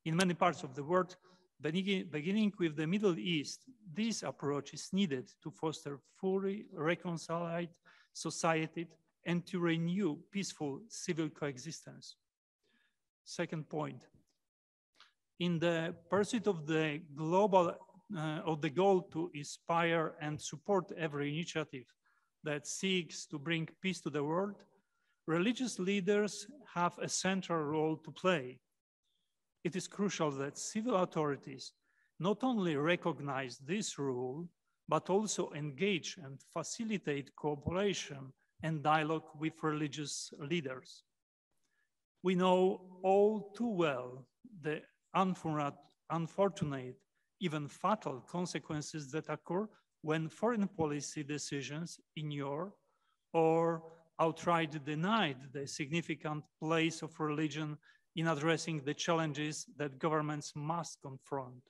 In many parts of the world, beginning with the Middle East, this approach is needed to foster fully reconciled society and to renew peaceful civil coexistence. Second point, in the pursuit of the goal to inspire and support every initiative that seeks to bring peace to the world, religious leaders have a central role to play. It is crucial that civil authorities not only recognize this role, but also engage and facilitate cooperation and dialogue with religious leaders. We know all too well the unfortunate, even fatal consequences that occur when foreign policy decisions ignore or outright deny the significant place of religion in addressing the challenges that governments must confront.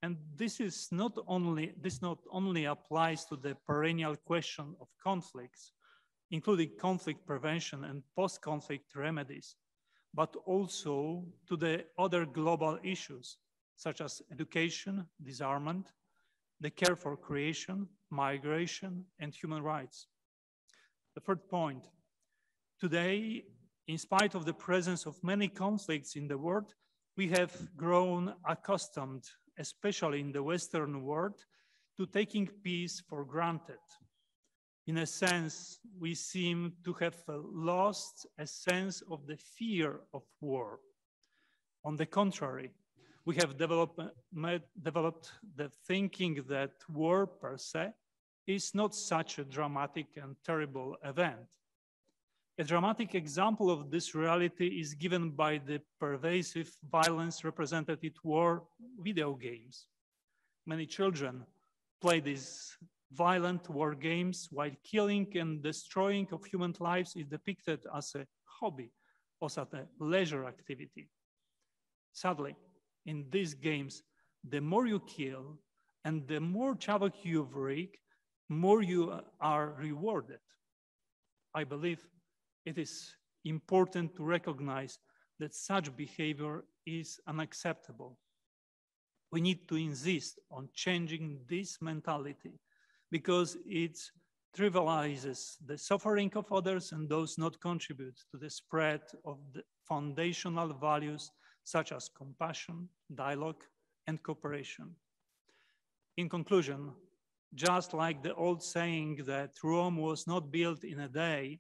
And this not only applies to the perennial question of conflicts, including conflict prevention and post-conflict remedies, but also to the other global issues, such as education, disarmament, the care for creation, migration, and human rights. The third point, today, in spite of the presence of many conflicts in the world, we have grown accustomed, especially in the Western world, to taking peace for granted. In a sense, we seem to have lost a sense of the fear of war. On the contrary, we have developed the thinking that war per se is not such a dramatic and terrible event. A dramatic example of this reality is given by the pervasive violence represented in war video games. Many children play these violent war games while killing and destroying of human lives is depicted as a hobby or as a leisure activity. Sadly, in these games, the more you kill and the more havoc you wreak, more you are rewarded. I believe it is important to recognize that such behavior is unacceptable. We need to insist on changing this mentality because it trivializes the suffering of others and does not contribute to the spread of the foundational values such as compassion, dialogue, and cooperation. In conclusion, just like the old saying that Rome was not built in a day,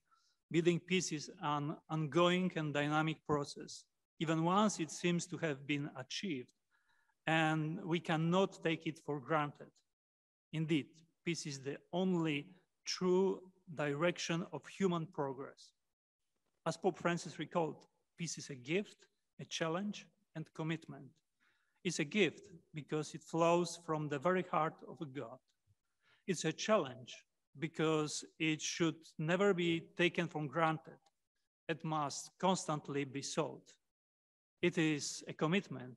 building peace is an ongoing and dynamic process, even once it seems to have been achieved, and we cannot take it for granted. Indeed, peace is the only true direction of human progress. As Pope Francis recalled, peace is a gift, a challenge, and commitment. It's a gift because it flows from the very heart of God. It's a challenge because it should never be taken for granted. It must constantly be sought. It is a commitment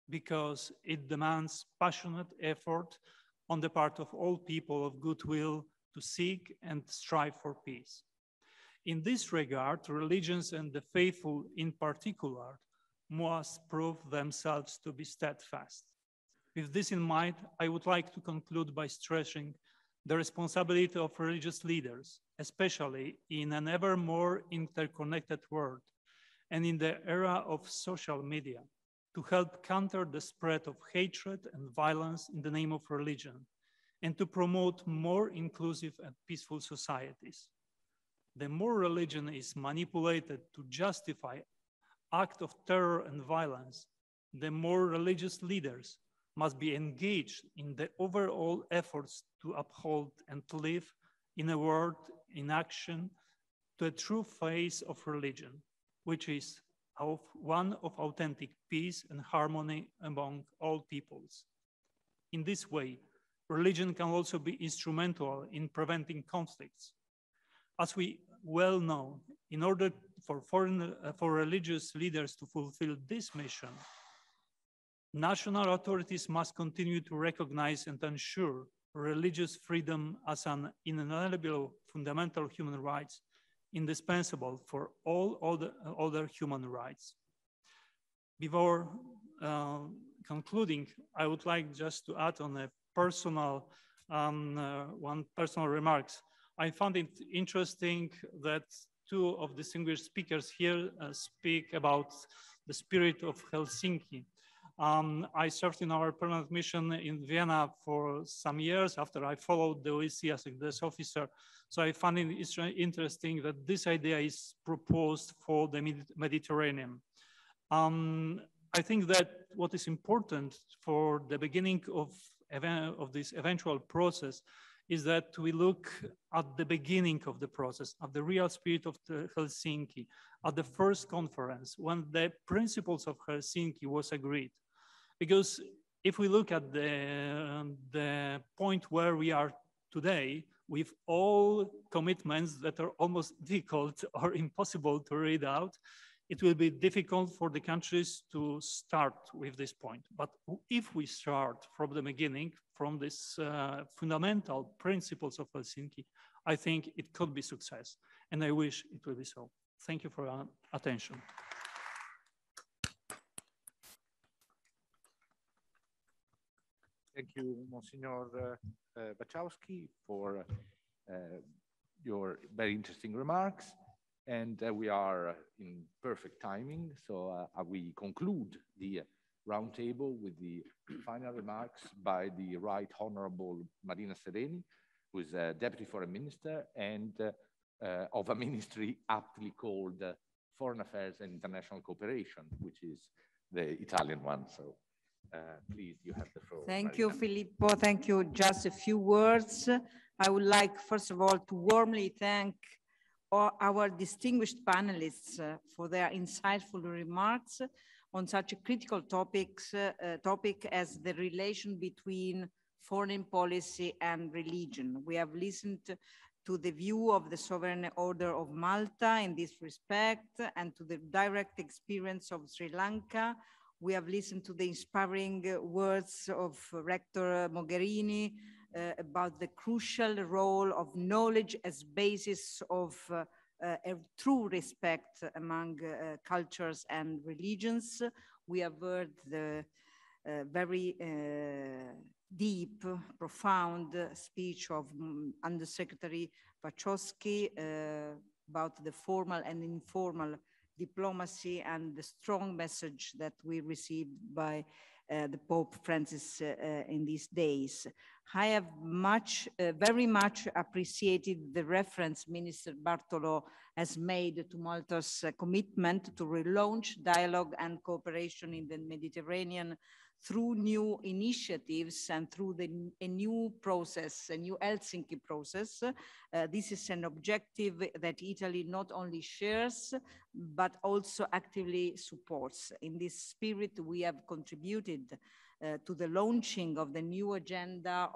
because it demands passionate effort on the part of all people of goodwill to seek and strive for peace. In this regard, religions and the faithful in particular must prove themselves to be steadfast. With this in mind, I would like to conclude by stressing the responsibility of religious leaders, especially in an ever more interconnected world and in the era of social media, to help counter the spread of hatred and violence in the name of religion, and to promote more inclusive and peaceful societies. The more religion is manipulated to justify acts of terror and violence, the more religious leaders must be engaged in the overall efforts to uphold and live in a word, in action, to a true face of religion, which is one of authentic peace and harmony among all peoples. In this way, religion can also be instrumental in preventing conflicts. As we well know, in order for religious leaders to fulfill this mission, national authorities must continue to recognize and ensure religious freedom as an inalienable fundamental human rights, indispensable for all other human rights. Before concluding, I would like just to add on a personal, one personal remarks. I found it interesting that two of distinguished speakers here speak about the spirit of Helsinki. I served in our permanent mission in Vienna for some years after I followed the OSCE as a desk officer. So I found it interesting that this idea is proposed for the Mediterranean. I think that what is important for the beginning of this eventual process is that we look at the beginning of the process, at the real spirit of the Helsinki, at the first conference, when the principles of Helsinki was agreed. Because if we look at the point where we are today, with all commitments that are almost difficult or impossible to read out, it will be difficult for the countries to start with this point. But if we start from the beginning, from these fundamental principles of Helsinki, I think it could be success. And I wish it will be so. Thank you for your attention. Thank you, Monsignor Wachowski, for your very interesting remarks. And we are in perfect timing. So we conclude the roundtable with the final remarks by the Right Honorable Marina Sereni, who is Deputy Foreign Minister and of a ministry aptly called Foreign Affairs and International Cooperation, which is the Italian one. So please, you have the floor. Thank Marina. you, Filippo. Thank you. Just a few words. I would like, first of all, to warmly thank our distinguished panelists for their insightful remarks on such a critical topic as the relation between foreign policy and religion. We have listened to the view of the Sovereign Order of Malta in this respect and to the direct experience of Sri Lanka. We have listened to the inspiring words of Rector Mogherini about the crucial role of knowledge as basis of a true respect among cultures and religions. We have heard the very deep, profound speech of Undersecretary Wachowski about the formal and informal diplomacy and the strong message that we received by the Pope Francis in these days. I have very much appreciated the reference Minister Bartolo has made to Malta's commitment to relaunch dialogue and cooperation in the Mediterranean through new initiatives and through a new process, a new Helsinki process. This is an objective that Italy not only shares, but also actively supports. In this spirit, we have contributed to the launching of the new agenda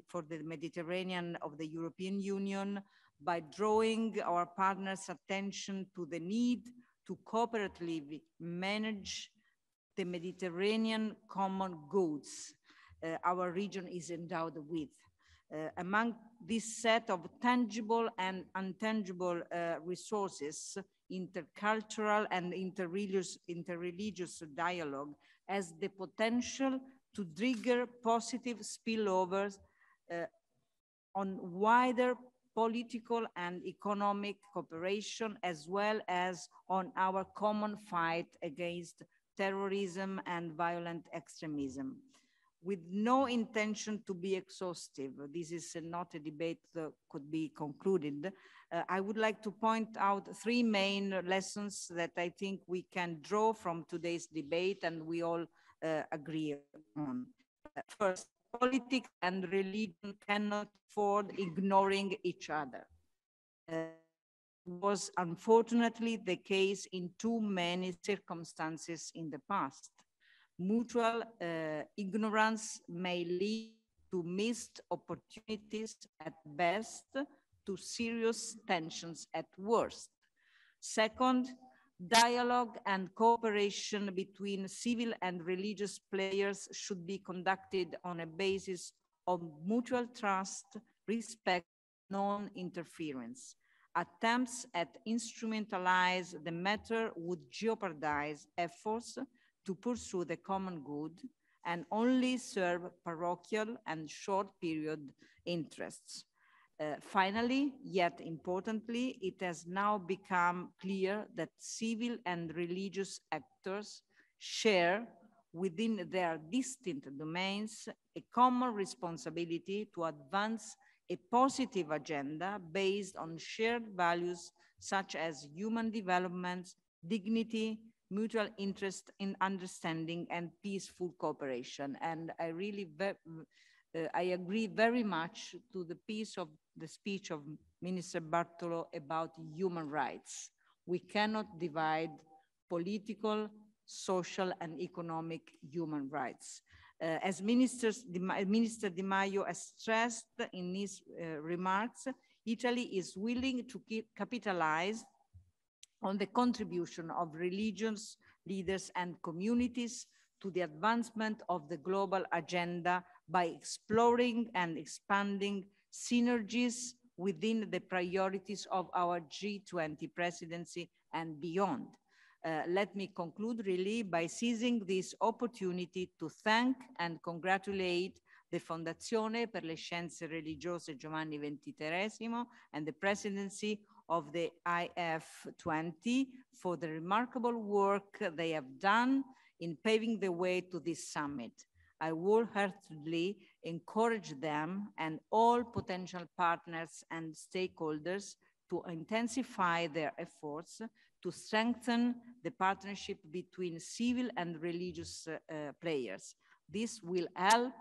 for the Mediterranean of the European Union by drawing our partners' attention to the need to cooperatively manage the Mediterranean common goods our region is endowed with. Among this set of tangible and intangible resources, intercultural and interreligious dialogue has the potential to trigger positive spillovers on wider political and economic cooperation, as well as on our common fight against terrorism and violent extremism. With no intention to be exhaustive, this is not a debate that could be concluded, I would like to point out three main lessons that I think we can draw from today's debate and we all agree on. First, politics and religion cannot afford ignoring each other. Was unfortunately the case in too many circumstances in the past. Mutual ignorance may lead to missed opportunities at best, to serious tensions at worst. Second, dialogue and cooperation between civil and religious players should be conducted on a basis of mutual trust, respect, non-interference. Attempts at instrumentalize the matter would jeopardize efforts to pursue the common good and only serve parochial and short-period interests. Finally, yet importantly, it has now become clear that civil and religious actors share within their distinct domains a common responsibility to advance a positive agenda based on shared values such as human development, dignity, mutual interest in understanding, and peaceful cooperation. And I really, I agree very much to the speech of Minister Bartolo about human rights. We cannot divide political, social, and economic human rights. As Minister Di Maio has stressed in his remarks, Italy is willing to capitalize on the contribution of religious leaders and communities to the advancement of the global agenda by exploring and expanding synergies within the priorities of our G20 presidency and beyond. Let me conclude really by seizing this opportunity to thank and congratulate the Fondazione per le Scienze Religiose Giovanni XXIII and the presidency of the IF20 for the remarkable work they have done in paving the way to this summit. I wholeheartedly encourage them and all potential partners and stakeholders to intensify their efforts to strengthen the partnership between civil and religious players. This will help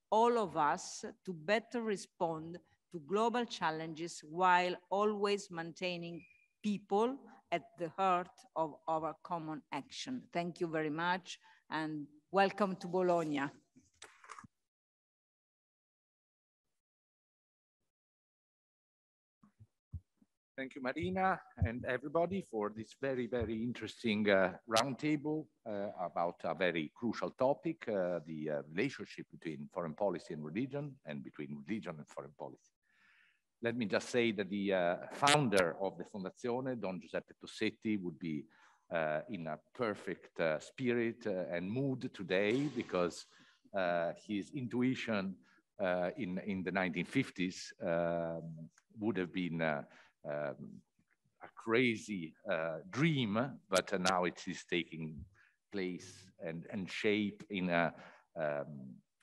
all of us to better respond to global challenges while always maintaining people at the heart of our common action. Thank you very much and welcome to Bologna. Thank you, Marina, and everybody for this very, very interesting roundtable about a very crucial topic, the relationship between foreign policy and between religion and foreign policy. Let me just say that the founder of the Fondazione, Don Giuseppe Tossetti, would be in a perfect spirit and mood today because his intuition in the 1950s would have been a crazy dream, but now it is taking place and shape in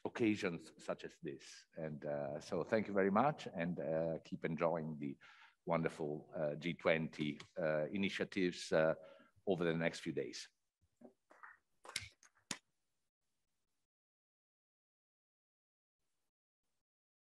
occasions such as this. And so thank you very much and keep enjoying the wonderful G20 initiatives over the next few days.